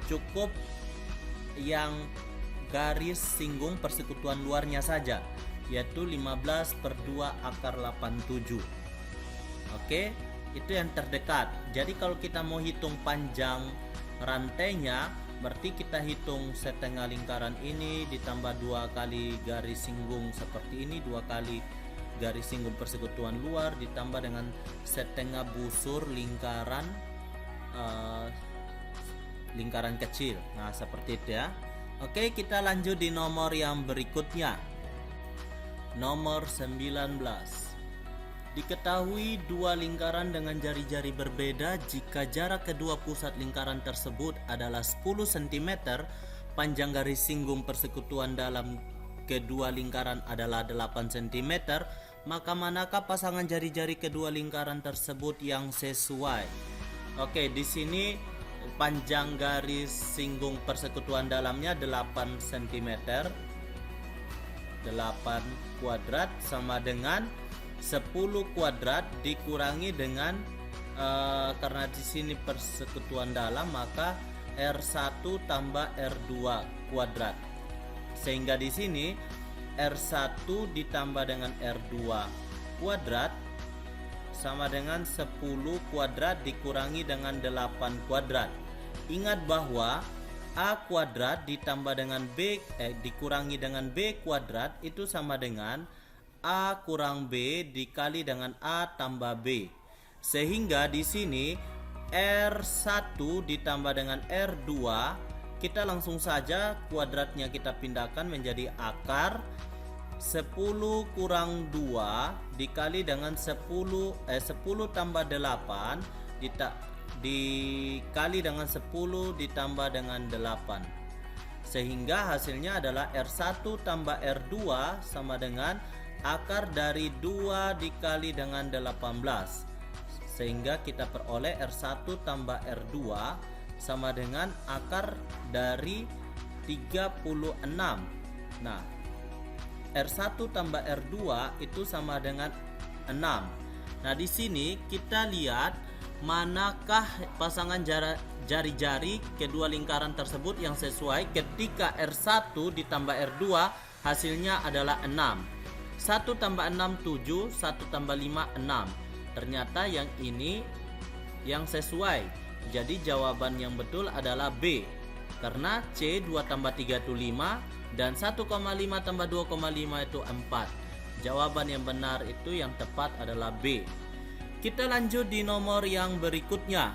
cukup yang garis singgung persekutuan luarnya saja, yaitu 15/2 akar 87. Oke, itu yang terdekat. Jadi kalau kita mau hitung panjang rantainya, berarti kita hitung setengah lingkaran ini ditambah 2 kali garis singgung seperti ini, 2 kali garis singgung persekutuan luar ditambah dengan setengah busur lingkaran lingkaran kecil. Nah, seperti itu ya. Oke, kita lanjut di nomor yang berikutnya. Nomor 19. Diketahui dua lingkaran dengan jari-jari berbeda jika jarak kedua pusat lingkaran tersebut adalah 10 cm, panjang garis singgung persekutuan dalam kedua lingkaran adalah 8 cm, maka manakah pasangan jari-jari kedua lingkaran tersebut yang sesuai? Oke, di sini panjang garis singgung persekutuan dalamnya 8 cm. 8 kuadrat sama dengan 10 kuadrat dikurangi dengan karena di sini persekutuan dalam, maka R1 tambah R2 kuadrat. Sehingga di sini R1 ditambah dengan R2 kuadrat sama dengan 10 kuadrat dikurangi dengan 8 kuadrat. Ingat bahwa A kuadrat ditambah dengan B dikurangi dengan B kuadrat itu sama dengan A kurang B dikali dengan A tambah B. Sehingga di sini R1 ditambah dengan R2, kita langsung saja kuadratnya kita pindahkan menjadi akar 10 kurang 2 dikali dengan 10 tambah 8 dikali dengan 10 ditambah dengan 8. Sehingga hasilnya adalah R1 tambah R2 sama dengan akar dari 2 dikali dengan 18. Sehingga kita peroleh R1 tambah R2 sama dengan akar dari 36. Nah, R1 tambah R2 itu sama dengan 6. Nah, di sini kita lihat manakah pasangan jari-jari kedua lingkaran tersebut yang sesuai ketika R1 ditambah R2 hasilnya adalah 6. 1 tambah 6 7, 1 tambah 5 6. Ternyata yang ini yang sesuai. Jadi jawaban yang betul adalah B. Karena C 2 tambah 3 itu 5 dan 1,5 tambah 2,5 itu 4. Jawaban yang benar itu yang tepat adalah B. Kita lanjut di nomor yang berikutnya.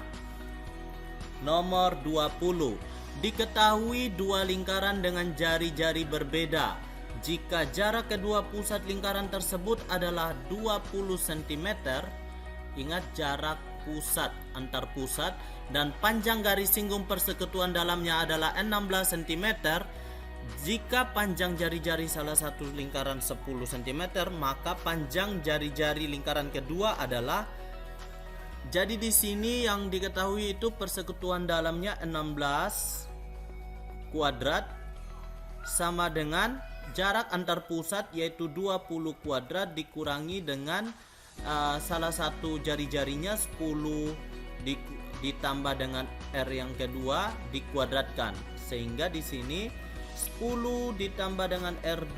Nomor 20. Diketahui dua lingkaran dengan jari-jari berbeda. Jika jarak kedua pusat lingkaran tersebut adalah 20 cm, ingat jarak pusat antar pusat dan panjang garis singgung persekutuan dalamnya adalah 16 cm. Jika panjang jari-jari salah satu lingkaran 10 cm, maka panjang jari-jari lingkaran kedua adalah, jadi di sini yang diketahui itu persekutuan dalamnya 16 kuadrat sama dengan jarak antar pusat yaitu 20 kuadrat dikurangi dengan salah satu jari-jarinya 10 ditambah dengan R yang kedua dikuadratkan, sehingga di sini 10 ditambah dengan R2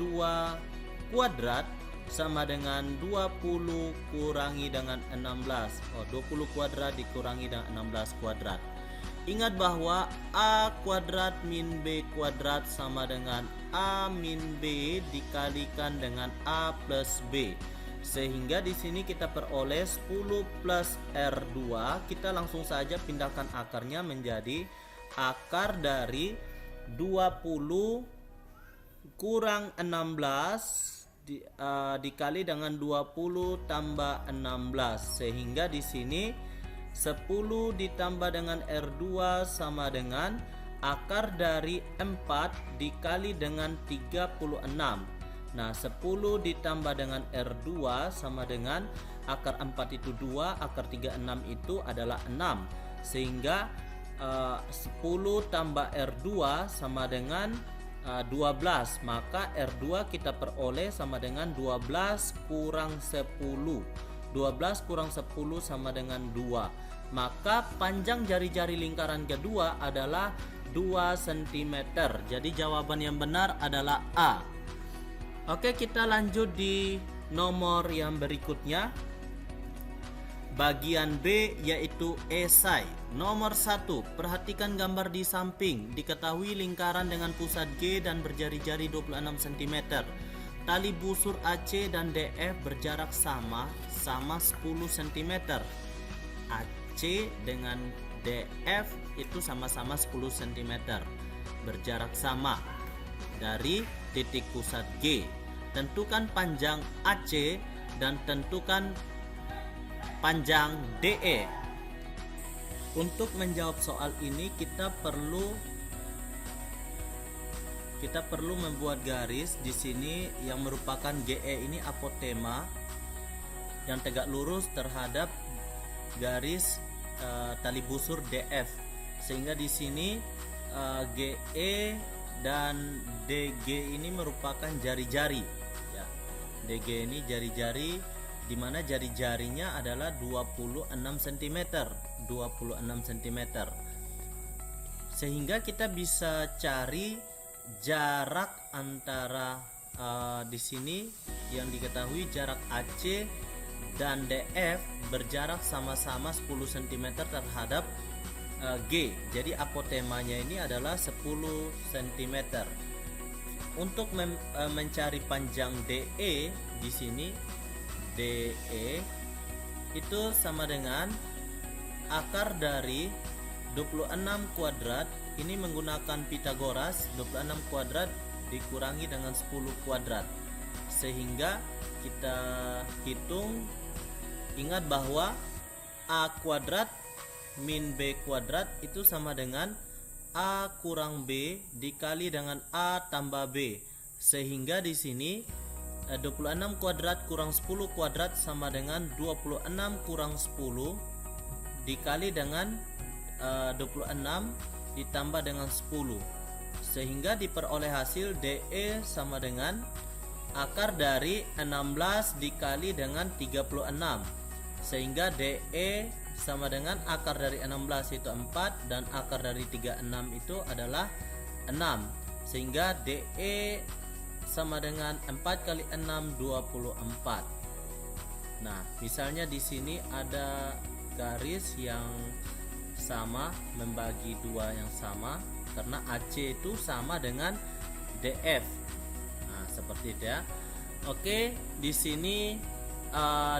kuadrat sama dengan 20 kurangi dengan 16. 20 kuadrat dikurangi dengan 16 kuadrat. Ingat bahwa A kuadrat min B kuadrat sama dengan A min B dikalikan dengan A plus B. Sehingga di sini kita peroleh 10 plus R2. Kita langsung saja pindahkan akarnya menjadi akar dari 20 kurang 16 dikali dengan 20 tambah 16. Sehingga di sini 10 ditambah dengan R2 sama dengan akar dari 4 dikali dengan 36. Nah, 10 ditambah dengan R2 sama dengan akar 4 itu 2, akar 36 itu adalah 6. Sehingga 10 tambah R2 sama dengan 12. Maka R2 kita peroleh sama dengan 12 kurang 10. 12 kurang 10 sama dengan 2. Maka panjang jari-jari lingkaran kedua adalah 2 cm. Jadi jawaban yang benar adalah A. Oke, kita lanjut di nomor yang berikutnya. Bagian B yaitu esai. Nomor 1, perhatikan gambar di samping. Diketahui lingkaran dengan pusat G dan berjari-jari 26 cm. Tali busur AC dan DF berjarak sama 10 cm. AC dengan DF itu sama-sama 10 cm. Berjarak sama dari titik pusat G. Tentukan panjang AC dan tentukan panjang DE. Untuk menjawab soal ini kita perlu membuat garis di sini yang merupakan GE ini apotema yang tegak lurus terhadap garis tali busur DF, sehingga di sini GE dan DG ini merupakan jari-jari ya. DG ini jari-jari di mana jari-jarinya adalah 26 cm. 26 cm. Sehingga kita bisa cari jarak antara di sini yang diketahui jarak AC dan DF berjarak sama-sama 10 cm terhadap G. Jadi apotemanya ini adalah 10 cm. untuk mencari panjang DE di sini, DE itu sama dengan akar dari 26 kuadrat. Ini menggunakan Pythagoras, 26 kuadrat dikurangi dengan 10 kuadrat. Sehingga kita hitung, ingat bahwa A kuadrat min B kuadrat itu sama dengan A kurang B dikali dengan A tambah B. Sehingga di sini 26 kuadrat kurang 10 kuadrat sama dengan 26 kurang 10 dikali dengan 26 ditambah dengan 10. Sehingga diperoleh hasil DE sama dengan akar dari 16 dikali dengan 36. Sehingga DE sama dengan akar dari 16 itu 4 dan akar dari 36 itu adalah 6. Sehingga DE sama dengan 4 kali 6 24. Nah, misalnya di sini ada garis yang sama membagi dua yang sama karena AC itu sama dengan DF. Nah, seperti itu ya. Oke, di sini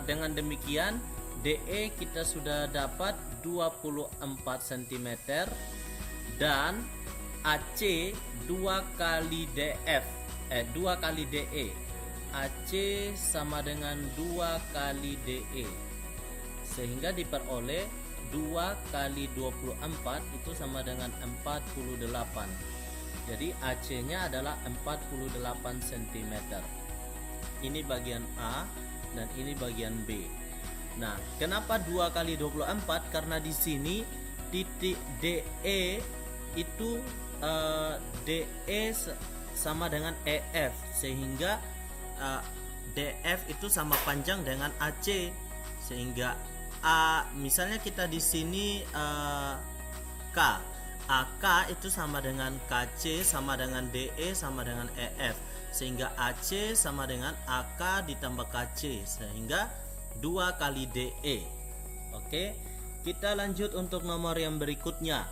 dengan demikian DE kita sudah dapat 24 cm dan AC 2 kali DF 2 kali DE. AC sama dengan 2 kali DE. Sehingga diperoleh 2 kali 24 itu sama dengan 48. Jadi AC-nya adalah 48 cm. Ini bagian A dan ini bagian B. Nah, kenapa 2 kali 24? Karena di sini titik DE itu DE sama dengan EF, sehingga DF itu sama panjang dengan AC. Sehingga misalnya kita di sini K, AK itu sama dengan KC sama dengan DE sama dengan EF, sehingga AC sama dengan AK ditambah KC, sehingga 2 kali DE. Oke, kita lanjut untuk nomor yang berikutnya.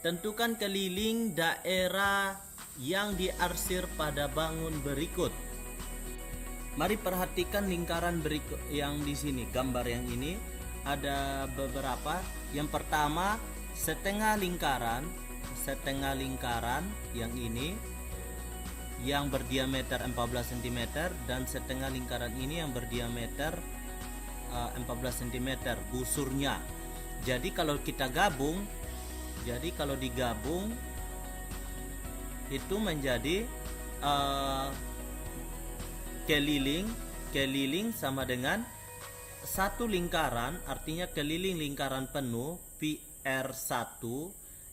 Tentukan keliling daerah yang diarsir pada bangun berikut. Mari perhatikan lingkaran berikut yang di sini, gambar yang ini ada beberapa. Yang pertama, setengah lingkaran yang ini yang berdiameter 14 cm dan setengah lingkaran ini yang berdiameter 14 cm busurnya. Jadi kalau kita gabung, digabung itu menjadi keliling sama dengan satu lingkaran, artinya keliling lingkaran penuh PR1.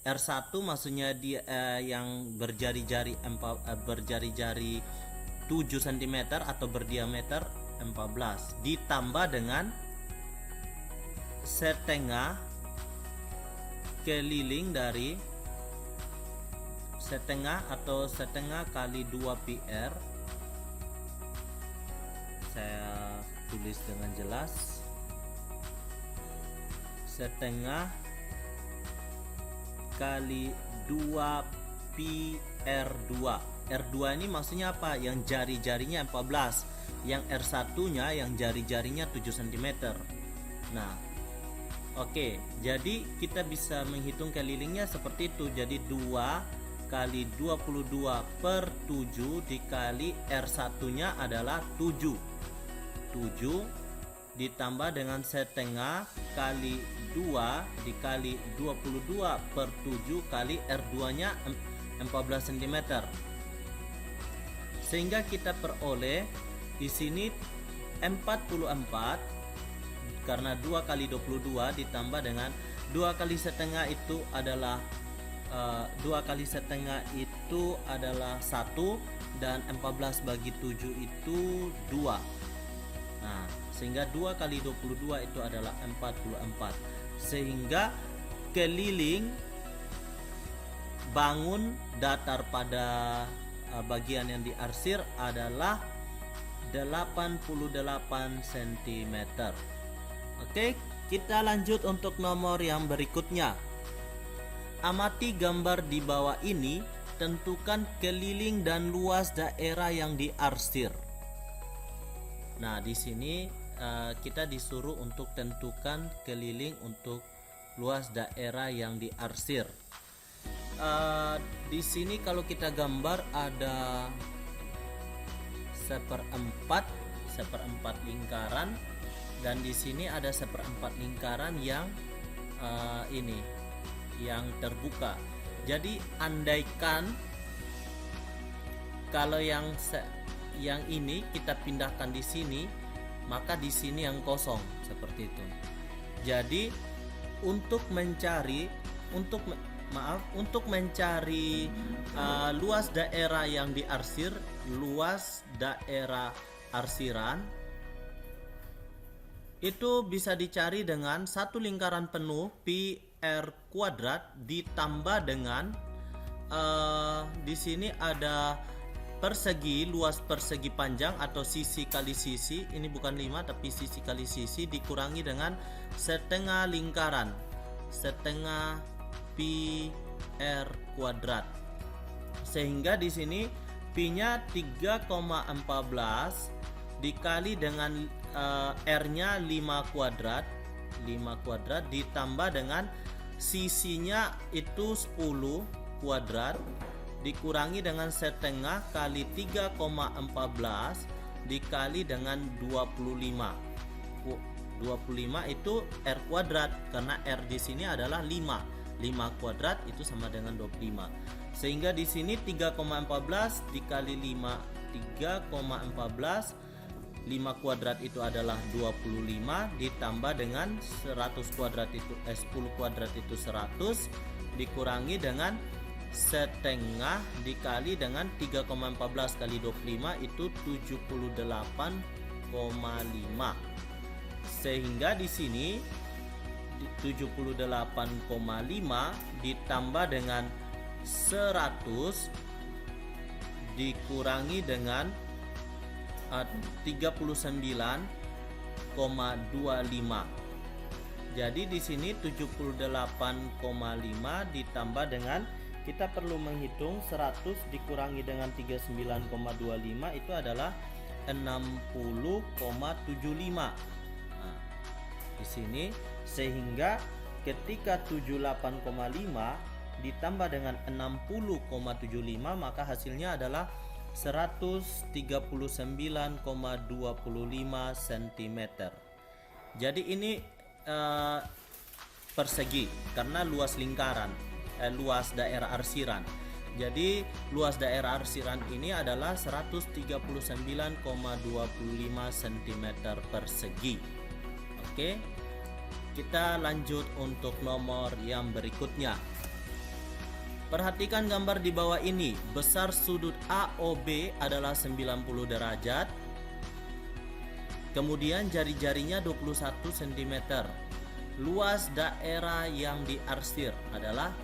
R1 maksudnya dia yang berjari-jari 7 cm atau berdiameter 14 ditambah dengan setengah keliling dari setengah atau setengah kali 2 PR. Saya tulis dengan jelas, setengah kali 2 PR2. R2 ini maksudnya apa? Yang jari-jarinya 14, yang R1 nya yang jari-jarinya 7 cm. Nah, oke, jadi kita bisa menghitung kelilingnya seperti itu. Jadi 2 kali 22 per 7 dikali R1 nya adalah 7 ditambah dengan setengah kali 2 dikali 22 per 7 kali R2 nya 14 cm. Sehingga kita peroleh di sini 44, karena 2 kali 22 ditambah dengan 2 kali setengah itu adalah 2 kali setengah itu adalah 1 dan 14 bagi 7 itu 2. Nah, sehingga 2 kali 22 itu adalah 44. Sehingga keliling bangun datar pada bagian yang diarsir adalah 88 cm. Oke, kita lanjut untuk nomor yang berikutnya. Amati gambar di bawah ini tentukan keliling dan luas daerah yang diarsir. Nah, di sini kita disuruh untuk tentukan keliling untuk luas daerah yang diarsir. Di sini kalau kita gambar ada seperempat lingkaran, dan di sini ada seperempat lingkaran yang ini yang terbuka. Jadi andaikan kalau yang ini kita pindahkan di sini, maka di sini yang kosong seperti itu. Jadi untuk mencari luas daerah yang diarsir, luas daerah arsiran itu bisa dicari dengan satu lingkaran penuh pi r kuadrat ditambah dengan di sini ada persegi, luas persegi panjang atau sisi kali sisi, ini bukan 5 tapi sisi kali sisi, dikurangi dengan setengah lingkaran, setengah pi r kuadrat, sehingga di sini pi-nya 3,14 dikali dengan r-nya 5 kuadrat ditambah dengan sisinya itu 10 kuadrat dikurangi dengan setengah kali 3,14 dikali dengan 25 itu r kuadrat, karena r di sini adalah 5 kuadrat itu sama dengan 25, sehingga di sini 3,14 dikali 5 5 kuadrat itu adalah 25 ditambah dengan 100 kuadrat itu 10 kuadrat itu 100 dikurangi dengan setengah dikali dengan 3,14 kali 25 itu 78,5, sehingga di sini 78,5 ditambah dengan 100 dikurangi dengan 39,25. Jadi di sini 78,5 ditambah dengan, kita perlu menghitung 100 dikurangi dengan 39,25 itu adalah 60,75. Nah, di sini sehingga ketika 78,5 ditambah dengan 60,75 maka hasilnya adalah 139,25 cm. Jadi ini persegi karena luas lingkaran, luas daerah arsiran. Jadi luas daerah arsiran ini adalah 139,25 cm persegi. Oke, kita lanjut untuk nomor yang berikutnya. Perhatikan gambar di bawah ini. Besar sudut AOB adalah 90 derajat. Kemudian jari-jarinya 21 cm. Luas daerah yang diarsir adalah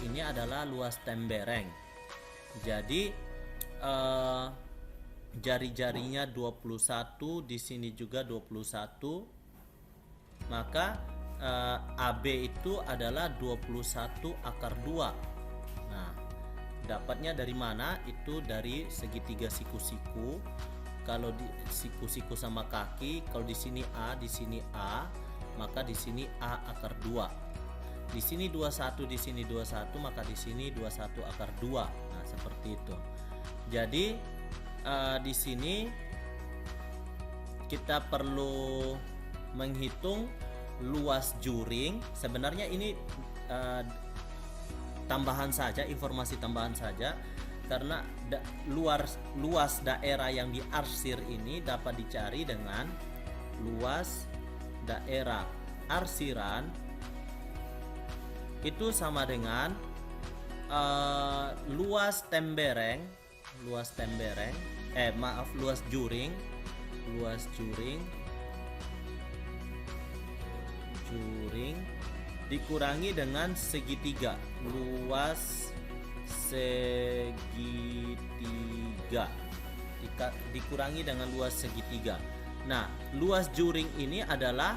ini adalah luas tembereng. Jadi jari-jarinya 21, di sini juga 21. Maka AB itu adalah 21 akar 2. Nah, dapatnya dari mana? Itu dari segitiga siku-siku. Kalau di siku-siku sama kaki, kalau di sini A, maka di sini A akar 2. Di sini 21, di sini 21, maka di sini 21 akar 2. Nah, seperti itu. Jadi di sini kita perlu menghitung luas juring. Sebenarnya ini tambahan saja, informasi tambahan saja, karena luas daerah yang diarsir ini dapat dicari dengan luas daerah arsiran itu sama dengan luas juring dikurangi dengan segitiga, luas segitiga dikurangi dengan luas segitiga. Nah, luas juring ini adalah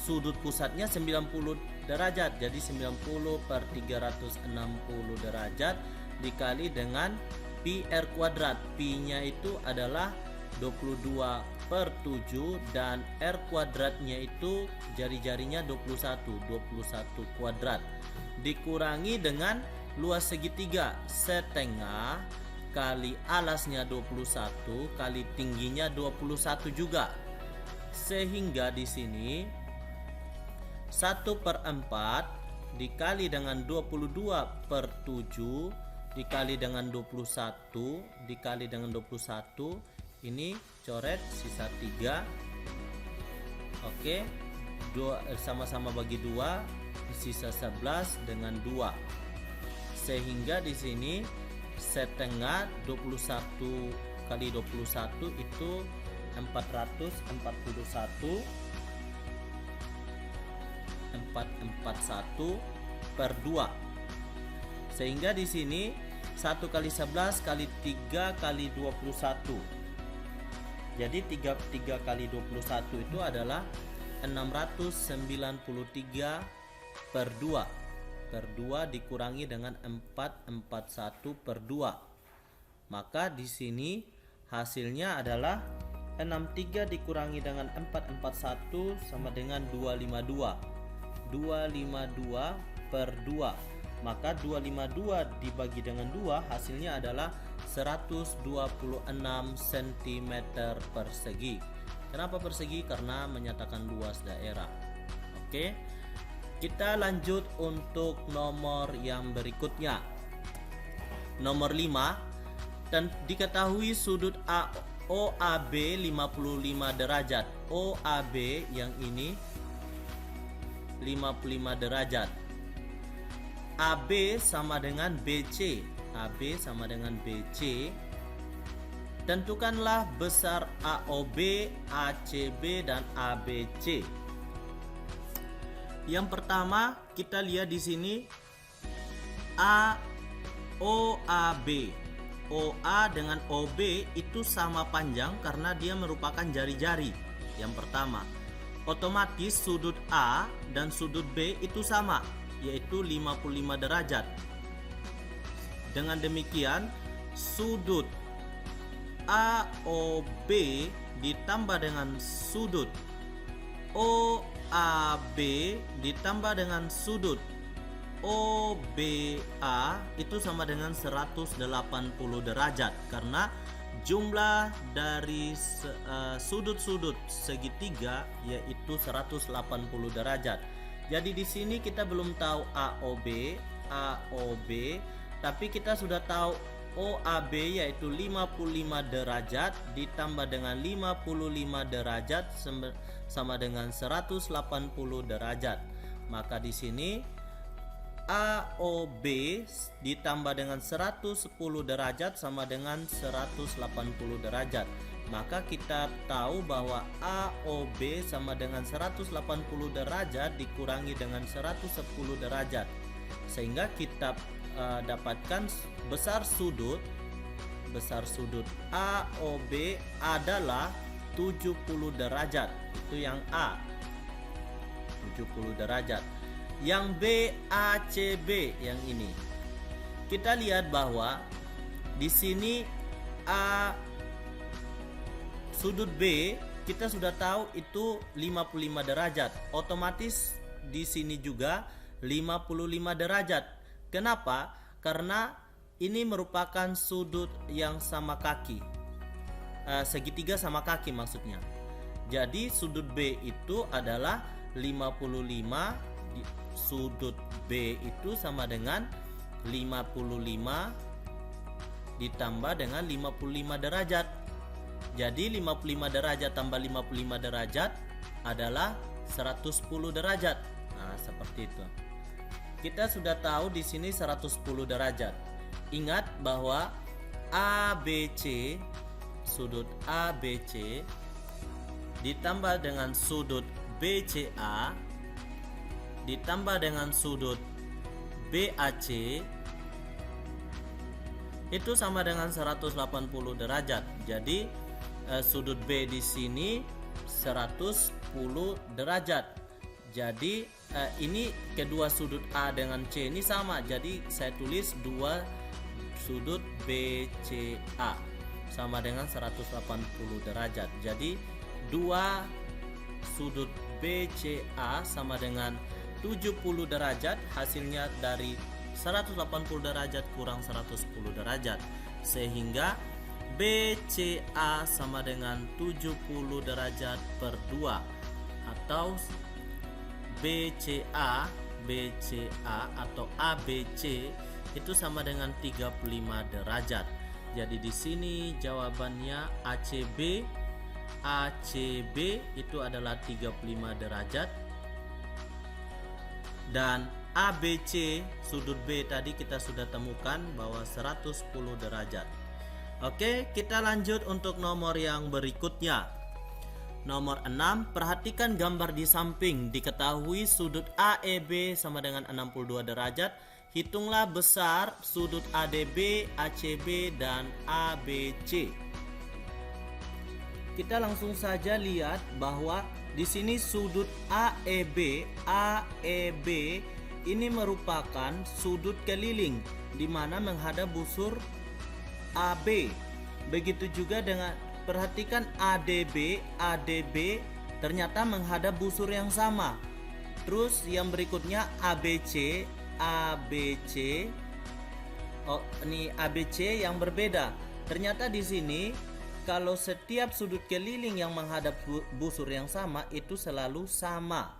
sudut pusatnya 90 derajat. Jadi 90 per 360 derajat dikali dengan pi R kuadrat. Pi-nya itu adalah 22 per 7 dan R kuadratnya itu jari-jarinya 21 kuadrat dikurangi dengan luas segitiga setengah kali alasnya 21 kali tingginya 21 juga, sehingga di sini 1/4 dikali dengan 22 per 7 dikali dengan 21 dikali dengan 21, ini coret sisa 3. Oke, sama-sama bagi 2, sisa 11 dengan 2, sehingga di sini setengah 21 kali 21 itu 441 per 2, sehingga di sini 1 kali 11 kali 3 kali 21, jadi 3 kali 21 itu adalah 693 per 2 dikurangi dengan 441 per 2, maka di sini hasilnya adalah 63 dikurangi dengan 441 sama dengan 252 per 2, maka 252 dibagi dengan 2 hasilnya adalah 126 cm persegi. Kenapa persegi? Karena menyatakan luas daerah. Oke, kita lanjut untuk nomor yang berikutnya. Nomor 5, dan diketahui sudut OAB 55 derajat. OAB yang ini 55 derajat. AB sama dengan BC. AB sama dengan BC. Tentukanlah besar AOB, ACB dan ABC. Yang pertama kita lihat di sini OAB. OA dengan OB itu sama panjang karena dia merupakan jari-jari. Yang pertama, otomatis sudut A dan sudut B itu sama, yaitu 55 derajat. Dengan demikian, sudut AOB ditambah dengan sudut OAB ditambah dengan sudut OBA itu sama dengan 180 derajat, karena jumlah dari sudut-sudut segitiga yaitu 180 derajat. Jadi di sini kita belum tahu AOB, tapi kita sudah tahu OAB yaitu 55 derajat ditambah dengan 55 derajat sama dengan 180 derajat. Maka di sini AOB ditambah dengan 110 derajat sama dengan 180 derajat. Maka kita tahu bahwa AOB sama dengan 180 derajat dikurangi dengan 110 derajat, sehingga kita dapatkan besar sudut AOB adalah 70 derajat. Itu yang A, 70 derajat. Yang BACB yang ini, kita lihat bahwa di sini sudut B kita sudah tahu itu 55 derajat. Otomatis di sini juga 55 derajat. Kenapa? Karena ini merupakan sudut yang sama kaki, segitiga sama kaki maksudnya. Jadi sudut B itu adalah 55, sudut B itu sama dengan 55 ditambah dengan 55 derajat. Jadi 55 derajat tambah 55 derajat adalah 110 derajat. Nah, seperti itu. Kita sudah tahu di sini 110 derajat. Ingat bahwa ABC, sudut ABC ditambah dengan sudut BCA ditambah dengan sudut BAC itu sama dengan 180 derajat. Jadi sudut B di sini 110 derajat. Jadi ini kedua sudut A dengan C ini sama, jadi saya tulis 2 sudut BCA sama dengan 180 derajat. Jadi 2 sudut BCA sama dengan 70 derajat, hasilnya dari 180 derajat kurang 110 derajat, sehingga BCA sama dengan 70 derajat per 2, atau BCA atau ABC itu sama dengan 35 derajat. Jadi di sini jawabannya ACB itu adalah 35 derajat, dan ABC sudut B tadi kita sudah temukan bahwa 110 derajat. Oke, kita lanjut untuk nomor yang berikutnya. Nomor 6, perhatikan gambar di samping. Diketahui sudut AEB sama dengan 62 derajat. Hitunglah besar sudut ADB, ACB, dan ABC. Kita langsung saja lihat bahwa di sini sudut AEB ini merupakan sudut keliling di mana menghadap busur AB. Begitu juga dengan perhatikan ADB ternyata menghadap busur yang sama. Terus yang berikutnya ABC. Oh, ini ABC yang berbeda. Ternyata di sini kalau setiap sudut keliling yang menghadap busur yang sama itu selalu sama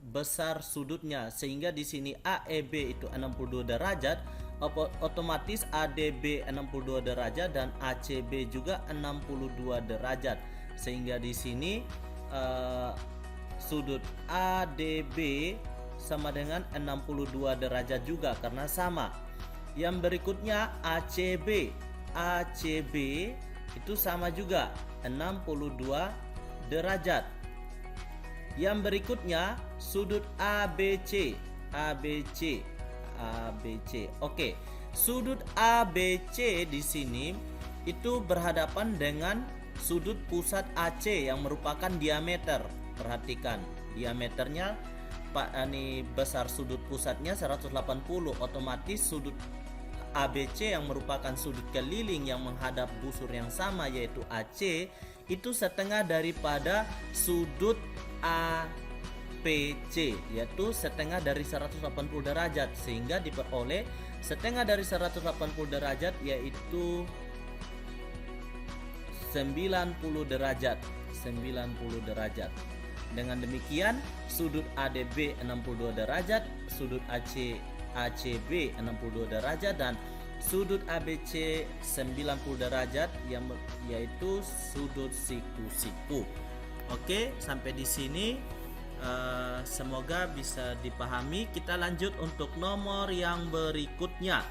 besar sudutnya, sehingga di sini AEB itu 62 derajat, otomatis ADB 62 derajat dan ACB juga 62 derajat, sehingga di sini sudut ADB sama dengan 62 derajat juga karena sama. Yang berikutnya ACB itu sama juga 62 derajat. Yang berikutnya sudut ABC. Oke, sudut ABC di sini itu berhadapan dengan sudut pusat AC yang merupakan diameter. Perhatikan, diameternya ini besar sudut pusatnya 180, otomatis sudut ABC yang merupakan sudut keliling yang menghadap busur yang sama yaitu AC itu setengah daripada sudut APC, yaitu setengah dari 180 derajat, sehingga diperoleh setengah dari 180 derajat yaitu 90 derajat. Dengan demikian sudut ADB 62 derajat, sudut ACB 62 derajat, dan sudut ABC 90 derajat yaitu sudut siku-siku. Oke, sampai di sini semoga bisa dipahami. Kita lanjut untuk nomor yang berikutnya.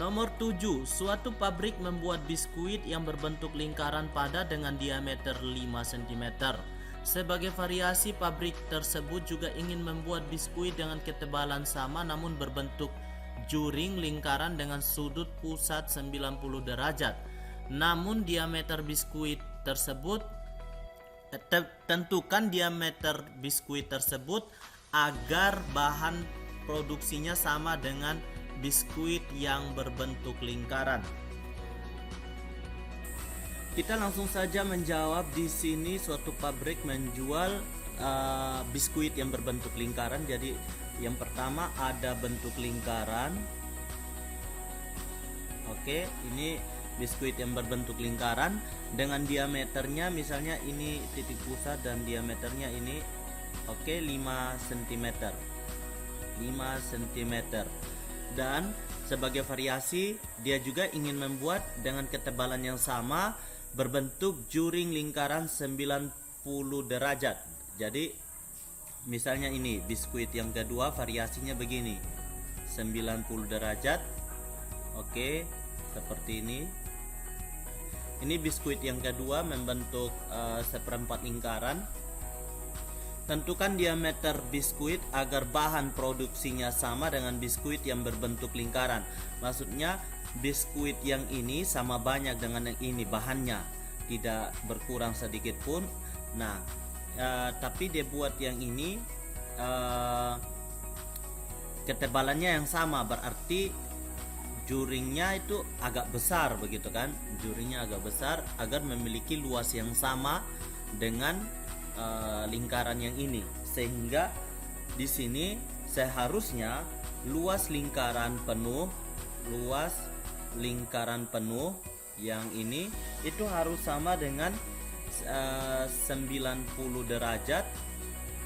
Nomor 7, suatu pabrik membuat biskuit yang berbentuk lingkaran padat dengan diameter 5 cm. Sebagai variasi, pabrik tersebut juga ingin membuat biskuit dengan ketebalan sama namun berbentuk juring lingkaran dengan sudut pusat 90 derajat. Namun diameter biskuit tersebut tentukan diameter biskuit tersebut agar bahan produksinya sama dengan biskuit yang berbentuk lingkaran. Kita langsung saja menjawab. Di sini suatu pabrik menjual biskuit yang berbentuk lingkaran. Jadi yang pertama ada bentuk lingkaran. Oke, ini biskuit yang berbentuk lingkaran dengan diameternya misalnya ini titik pusat dan diameternya ini 5 cm. Dan sebagai variasi dia juga ingin membuat dengan ketebalan yang sama berbentuk juring lingkaran 90 derajat. Jadi misalnya ini biskuit yang kedua variasinya begini 90 derajat. Oke, seperti ini. Ini biskuit yang kedua membentuk seperempat lingkaran. Tentukan diameter biskuit agar bahan produksinya sama dengan biskuit yang berbentuk lingkaran. Maksudnya biskuit yang ini sama banyak dengan yang ini, bahannya tidak berkurang sedikit pun. Nah, tapi dia buat yang ini ketebalannya yang sama, berarti juringnya itu agak besar begitu kan, juringnya agak besar agar memiliki luas yang sama dengan lingkaran yang ini, sehingga di sini seharusnya luas lingkaran penuh yang ini itu harus sama dengan 90 derajat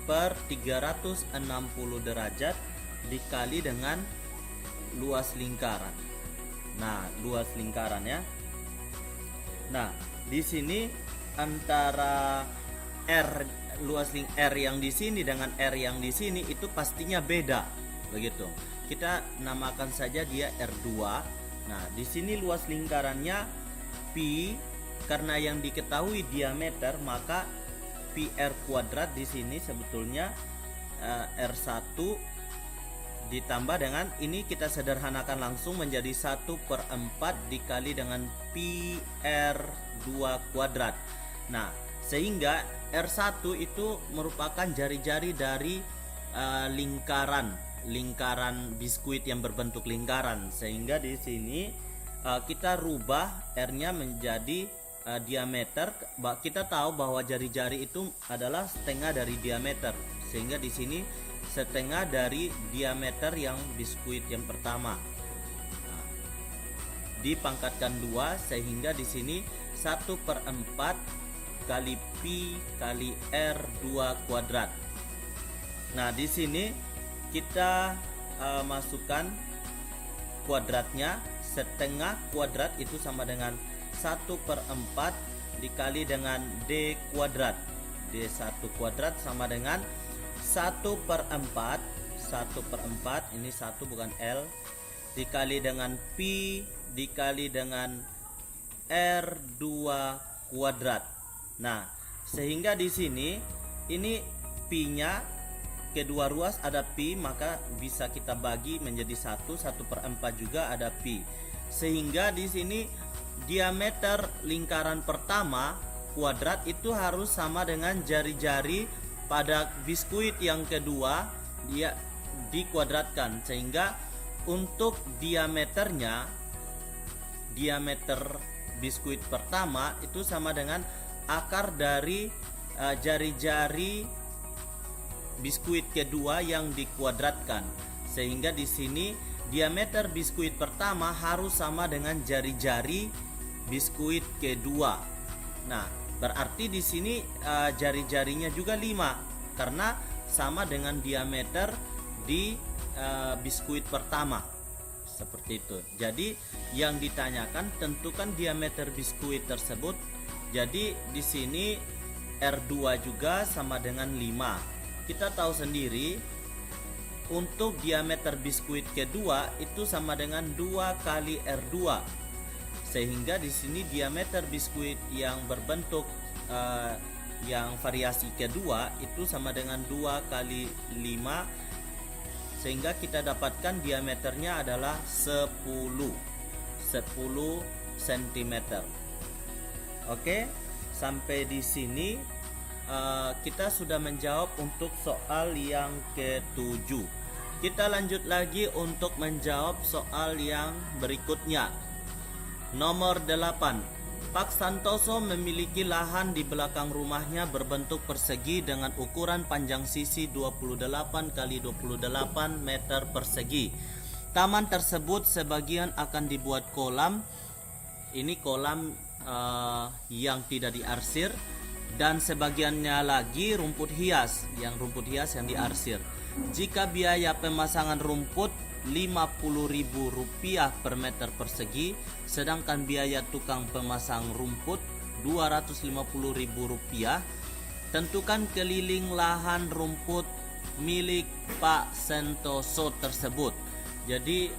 per 360 derajat dikali dengan luas lingkaran. Nah, luas lingkaran ya. Nah, di sini antara R yang di sini dengan R yang di sini itu pastinya beda, begitu. Kita namakan saja dia R2. Nah, di sini luas lingkarannya pi, karena yang diketahui diameter, maka pi R kuadrat di sini sebetulnya R1 ditambah dengan ini, kita sederhanakan langsung menjadi 1/4 dikali dengan pi R2 kuadrat. Nah, sehingga R1 itu merupakan jari-jari dari lingkaran biskuit yang berbentuk lingkaran, sehingga di sini kita rubah R-nya menjadi diameter. Kita tahu bahwa jari-jari itu adalah setengah dari diameter, sehingga di sini setengah dari diameter yang biskuit yang pertama. Nah, dipangkatkan 2 sehingga di sini 1/4 kali pi kali R2 kuadrat. Nah, di sini kita masukkan kuadratnya, setengah kuadrat itu sama dengan 1/4 dikali dengan D kuadrat. D1 kuadrat sama dengan 1/4 ini 1 bukan L, dikali dengan pi dikali dengan R2 kuadrat. Nah, sehingga di sini ini pi-nya kedua ruas ada pi, maka bisa kita bagi menjadi 1/4 juga ada pi. Sehingga di sini diameter lingkaran pertama kuadrat itu harus sama dengan jari-jari pada biskuit yang kedua, dia dikuadratkan, sehingga untuk diameter biskuit pertama itu sama dengan akar dari jari-jari biskuit kedua yang dikuadratkan, sehingga di sini diameter biskuit pertama harus sama dengan jari-jari biskuit kedua. Nah, berarti di sini jari-jarinya juga 5 karena sama dengan diameter di biskuit pertama. Seperti itu. Jadi yang ditanyakan tentukan diameter biskuit tersebut. Jadi di sini R2 juga sama dengan 5. Kita tahu sendiri untuk diameter biskuit kedua itu sama dengan 2 kali R2. Sehingga di sini diameter biskuit yang berbentuk yang variasi kedua itu sama dengan 2 kali 5, sehingga kita dapatkan diameternya adalah 10 cm. Oke, sampai di sini kita sudah menjawab untuk soal yang ke-7. Kita lanjut lagi untuk menjawab soal yang berikutnya. Nomor 8. Pak Santoso memiliki lahan di belakang rumahnya berbentuk persegi dengan ukuran panjang sisi 28 kali 28 meter persegi. Taman tersebut sebagian akan dibuat kolam. Ini kolam yang tidak diarsir, dan sebagiannya lagi rumput hias yang diarsir. Jika biaya pemasangan rumput Rp50.000 per meter persegi, sedangkan biaya tukang pemasang rumput Rp250.000, tentukan keliling lahan rumput milik Pak Santoso tersebut. Jadi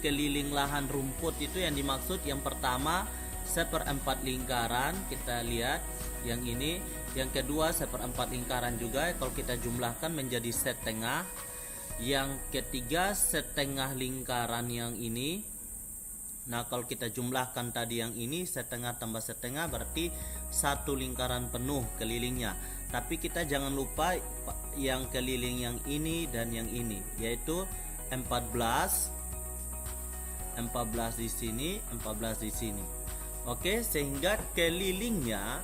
keliling lahan rumput itu yang dimaksud yang pertama 1/4 lingkaran, kita lihat yang ini, yang kedua 1/4 lingkaran juga, kalau kita jumlahkan menjadi setengah. Yang ketiga setengah lingkaran yang ini. Nah, kalau kita jumlahkan tadi yang ini setengah tambah setengah berarti satu lingkaran penuh kelilingnya. Tapi kita jangan lupa yang keliling yang ini dan yang ini, yaitu 14 di sini, 14 di sini. Oke, sehingga kelilingnya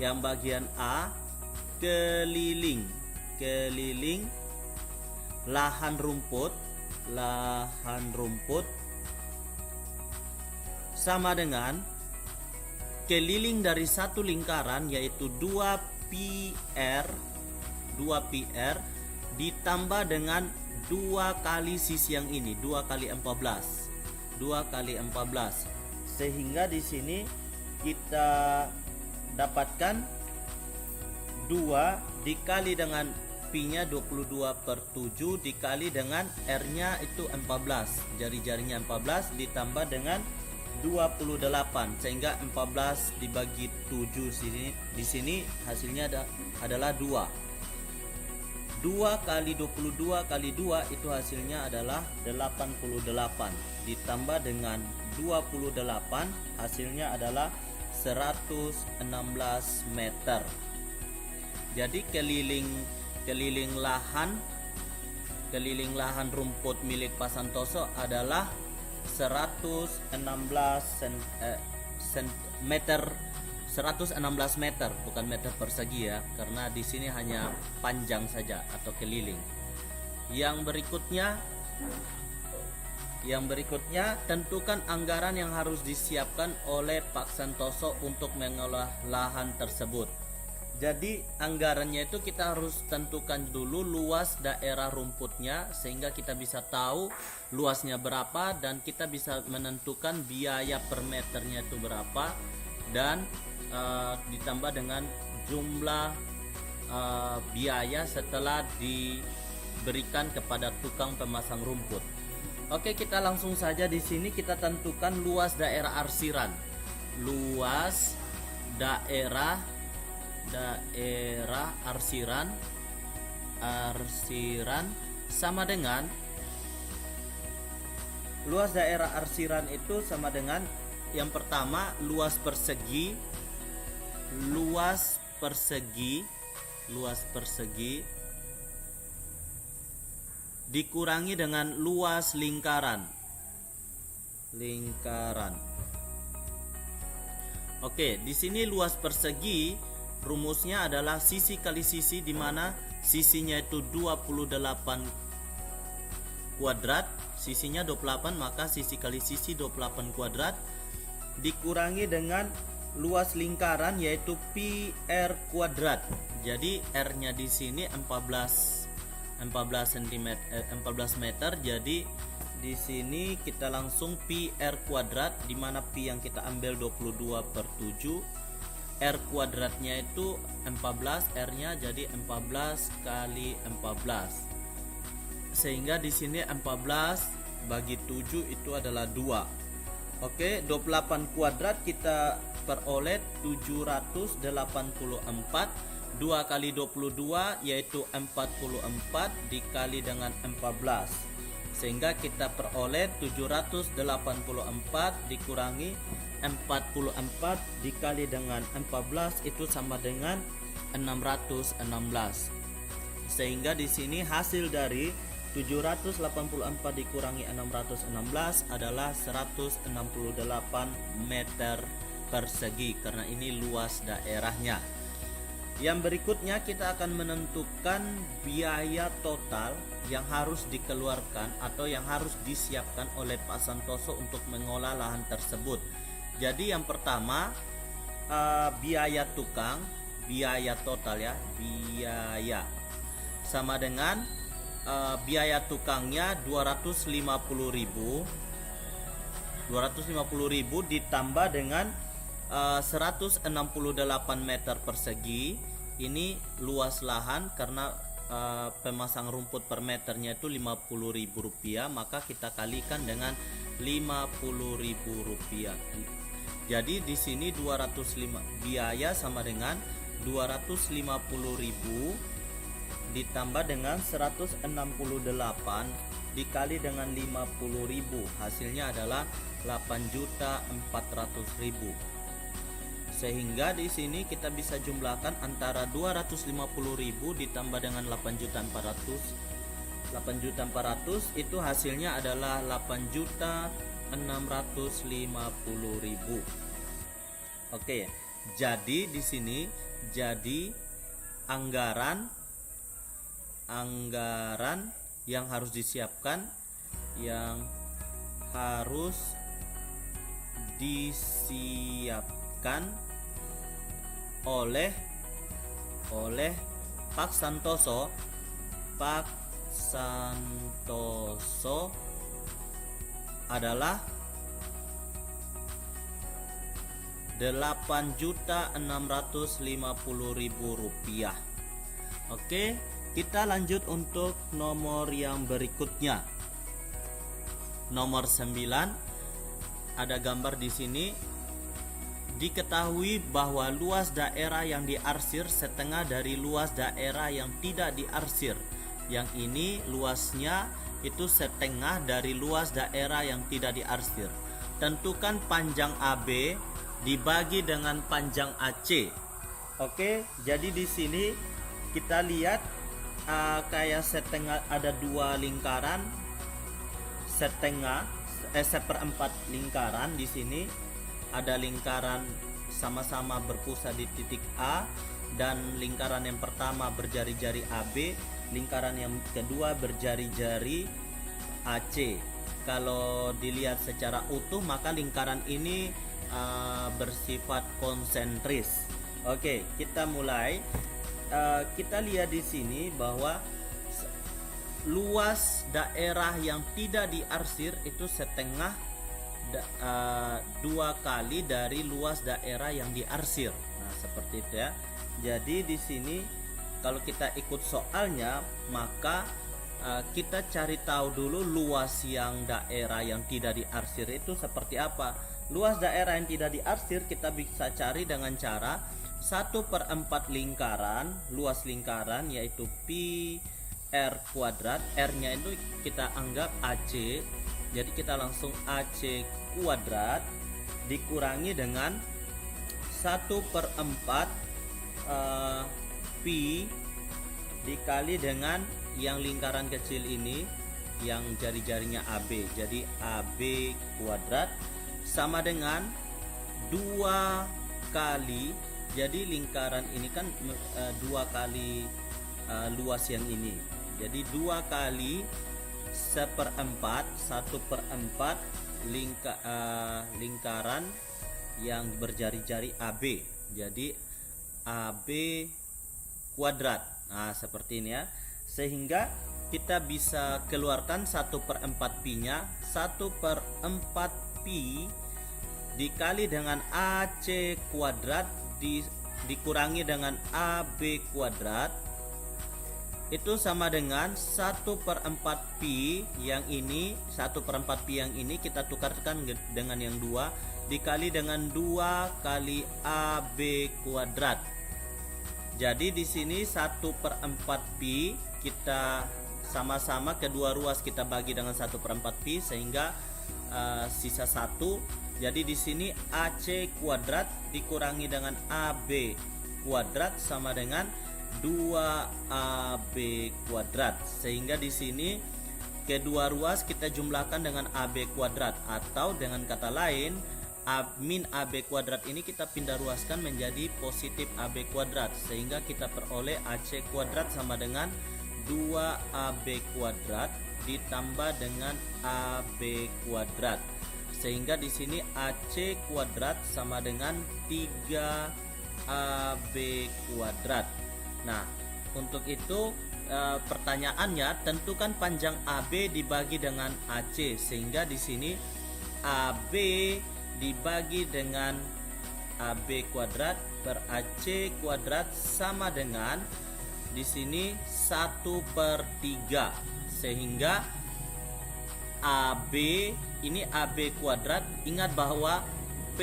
yang bagian A keliling lahan rumput sama dengan keliling dari satu lingkaran, yaitu 2πr ditambah dengan 2 kali sisi yang ini, 2 kali 14, sehingga di sini kita dapatkan 2 dikali dengan pi-nya 22/7 dikali dengan r-nya itu 14, jari-jarinya 14 ditambah dengan 28, sehingga 14 dibagi 7 di sini hasilnya adalah 2. 2 kali 22 kali 2 itu hasilnya adalah 88 ditambah dengan 28 hasilnya adalah 116 meter. Jadi keliling lahan rumput milik Pak Santoso adalah 116 meter, bukan meter persegi ya, karena di sini hanya panjang saja atau keliling. Yang berikutnya tentukan anggaran yang harus disiapkan oleh Pak Santoso untuk mengolah lahan tersebut. Jadi anggarannya itu kita harus tentukan dulu luas daerah rumputnya, sehingga kita bisa tahu luasnya berapa dan kita bisa menentukan biaya per meternya itu berapa, dan ditambah dengan jumlah biaya setelah diberikan kepada tukang pemasang rumput. Oke, kita langsung saja di sini kita tentukan luas daerah arsiran. Luas daerah arsiran sama dengan luas daerah arsiran itu sama dengan yang pertama luas persegi dikurangi dengan luas lingkaran. Oke, di sini luas persegi rumusnya adalah sisi kali sisi, di mana sisinya itu 28 kuadrat, sisinya 28, maka sisi kali sisi 28 kuadrat dikurangi dengan luas lingkaran yaitu pi r kuadrat. Jadi r-nya di sini 14 meter. Jadi di sini kita langsung pi r kuadrat, di mana pi yang kita ambil 22/7, r kuadratnya itu 14, r-nya jadi 14 kali 14. Sehingga di sini 14 bagi 7 itu adalah 2. Oke, 28 kuadrat kita peroleh 784. 2 kali 22 yaitu 44 dikali dengan 14. Sehingga kita peroleh 784 dikurangi 44 dikali dengan 14 itu sama dengan 616. Sehingga di sini hasil dari 784 dikurangi 616 adalah 168 meter persegi, karena ini luas daerahnya. Yang berikutnya kita akan menentukan biaya total yang harus dikeluarkan atau yang harus disiapkan oleh Pak Santoso untuk mengolah lahan tersebut. Jadi yang pertama biaya tukang, biaya total ya, biaya sama dengan biaya tukangnya 250.000 ditambah dengan 168 meter persegi. Ini luas lahan, karena pemasang rumput per meternya itu Rp50.000, maka kita kalikan dengan Rp50.000. Jadi di sini 205 biaya sama dengan 250.000 ditambah dengan 168 dikali dengan 50.000, hasilnya adalah 8.400.000. Sehingga di sini kita bisa jumlahkan antara 250.000 ditambah dengan 8.400 itu hasilnya adalah 8.650.000. Oke, jadi di sini anggaran yang harus disiapkan oleh Pak Santoso adalah 8.650.000 rupiah. Oke, kita lanjut untuk nomor yang berikutnya. Nomor 9, ada gambar di sini. Diketahui bahwa luas daerah yang diarsir setengah dari luas daerah yang tidak diarsir. Yang ini luasnya itu setengah dari luas daerah yang tidak diarsir. Tentukan panjang AB dibagi dengan panjang AC. Oke, jadi di sini kita lihat kayak setengah, ada dua lingkaran seperempat lingkaran. Di sini ada lingkaran sama-sama berpusat di titik A, dan lingkaran yang pertama berjari-jari AB, lingkaran yang kedua berjari-jari AC. Kalau dilihat secara utuh maka lingkaran ini bersifat konsentris. Oke, kita mulai. Kita lihat di sini bahwa luas daerah yang tidak diarsir itu setengah 2 kali dari luas daerah yang diarsir. Nah, seperti itu ya. Jadi di sini kalau kita ikut soalnya, maka kita cari tahu dulu luas yang daerah yang tidak diarsir itu seperti apa. Luas daerah yang tidak diarsir kita bisa cari dengan cara 1/4 lingkaran, luas lingkaran yaitu pi R kuadrat. R nya itu kita anggap AC, jadi kita langsung AC kuadrat dikurangi dengan 1/4 pi dikali dengan yang lingkaran kecil ini yang jari-jarinya AB. Jadi AB kuadrat sama dengan 2 kali, jadi lingkaran ini kan 2 kali luas yang ini. Jadi 2 kali 1/4 lingkaran yang berjari-jari AB. Jadi AB kuadrat. Nah, seperti ini ya. Sehingga kita bisa keluarkan 1/4 pi nya. 1/4 pi dikali dengan AC kuadrat dikurangi dengan AB kuadrat itu sama dengan 1/4 pi yang ini. 1/4 pi yang ini kita tukarkan dengan yang 2 dikali dengan 2 kali AB kuadrat. Jadi di sini 1/4 pi kita sama-sama kedua ruas kita bagi dengan 1/4 pi sehingga sisa 1. Jadi di sini AC kuadrat dikurangi dengan AB kuadrat sama dengan 2AB kuadrat. Sehingga di sini kedua ruas kita jumlahkan dengan AB kuadrat, atau dengan kata lain min AB kuadrat ini kita pindah ruaskan menjadi positif AB kuadrat, sehingga kita peroleh AC kuadrat sama dengan 2AB kuadrat ditambah dengan AB kuadrat. Sehingga di sini AC kuadrat sama dengan 3AB kuadrat. Nah, untuk itu pertanyaannya tentukan panjang AB dibagi dengan AC, sehingga di sini AB dibagi dengan AB kuadrat per AC kuadrat sama dengan di sini 1/3, sehingga AB ini AB kuadrat. Ingat bahwa P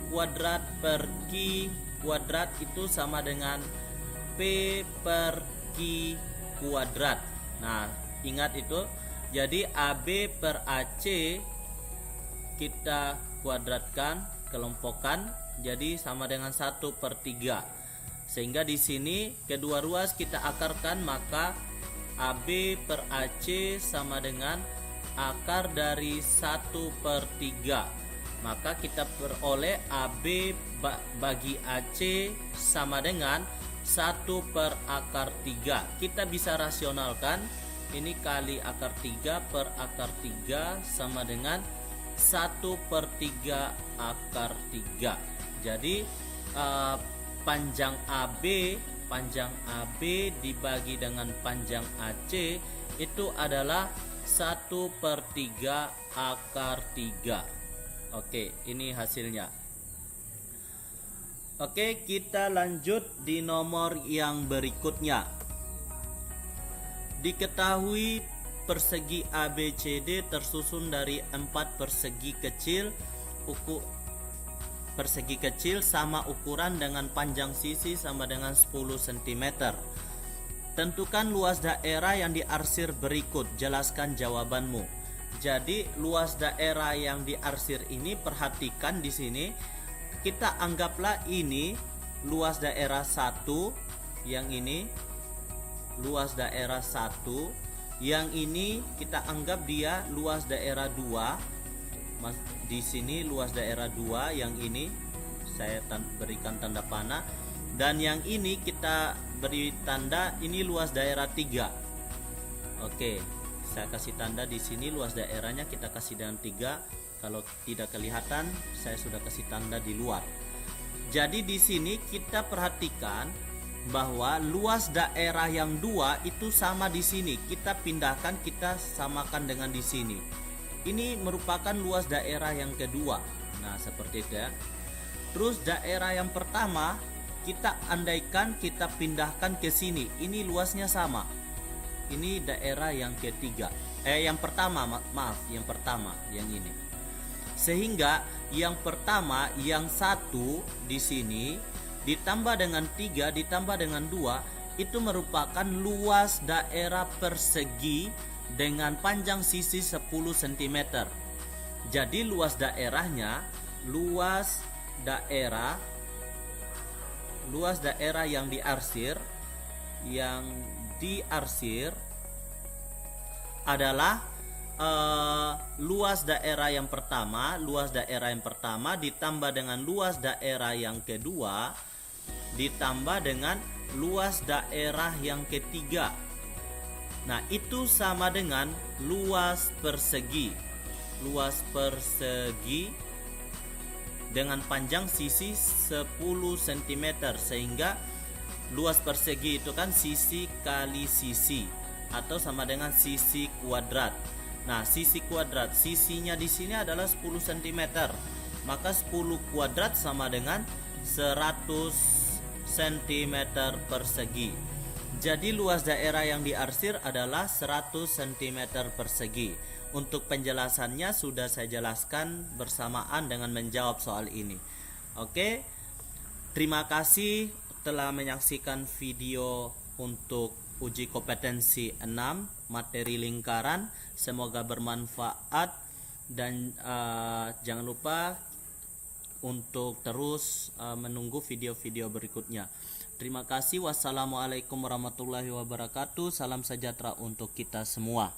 kuadrat per Q kuadrat itu sama dengan P per Q persegi kuadrat. Nah, ingat itu. Jadi AB per AC kita kuadratkan, kelompokkan, jadi sama dengan 1/3. Sehingga di sini kedua ruas kita akarkan, maka AB per AC sama dengan akar dari 1/3. Maka kita peroleh AB bagi AC sama dengan 1/3. Kita bisa rasionalkan, ini kali akar 3 per akar 3 sama dengan 1/3 akar 3. Jadi panjang AB dibagi dengan panjang AC itu adalah 1/3 akar 3. Oke, ini hasilnya. Oke, kita lanjut di nomor yang berikutnya. Diketahui persegi ABCD tersusun dari 4 persegi kecil sama ukuran dengan panjang sisi sama dengan 10 cm. Tentukan luas daerah yang diarsir berikut. Jelaskan jawabanmu. Jadi luas daerah yang diarsir ini, perhatikan di sini kita anggaplah ini luas daerah 1, yang ini luas daerah 1, yang ini kita anggap dia luas daerah 2. Di sini luas daerah 2, yang ini saya berikan tanda panah, dan yang ini kita beri tanda ini luas daerah 3. Oke, saya kasih tanda di sini luas daerahnya kita kasih dengan 3. Kalau tidak kelihatan, saya sudah kasih tanda di luar. Jadi di sini kita perhatikan bahwa luas daerah yang 2 itu sama di sini. Kita pindahkan, kita samakan dengan di sini. Ini merupakan luas daerah yang kedua. Nah, seperti itu ya. Terus daerah yang pertama kita andaikan kita pindahkan ke sini. Ini luasnya sama. Ini daerah yang ketiga. Yang pertama, maaf, yang pertama, yang ini. Sehingga yang pertama, yang 1 di sini ditambah dengan 3 ditambah dengan 2 itu merupakan luas daerah persegi dengan panjang sisi 10 cm. Jadi luas daerahnya, luas daerah yang diarsir adalah luas daerah yang pertama ditambah dengan luas daerah yang kedua ditambah dengan luas daerah yang ketiga. Nah, itu sama dengan luas persegi dengan panjang sisi 10 cm, sehingga luas persegi itu kan sisi kali sisi atau sama dengan sisi kuadrat. Nah, sisi kuadrat, sisinya di sini adalah 10 cm. Maka 10 kuadrat sama dengan 100 cm persegi. Jadi luas daerah yang diarsir adalah 100 cm persegi. Untuk penjelasannya sudah saya jelaskan bersamaan dengan menjawab soal ini. Oke. Terima kasih telah menyaksikan video untuk uji kompetensi 6 materi lingkaran. Semoga bermanfaat dan jangan lupa untuk terus menunggu video-video berikutnya. Terima kasih. Wassalamualaikum warahmatullahi wabarakatuh. Salam sejahtera untuk kita semua.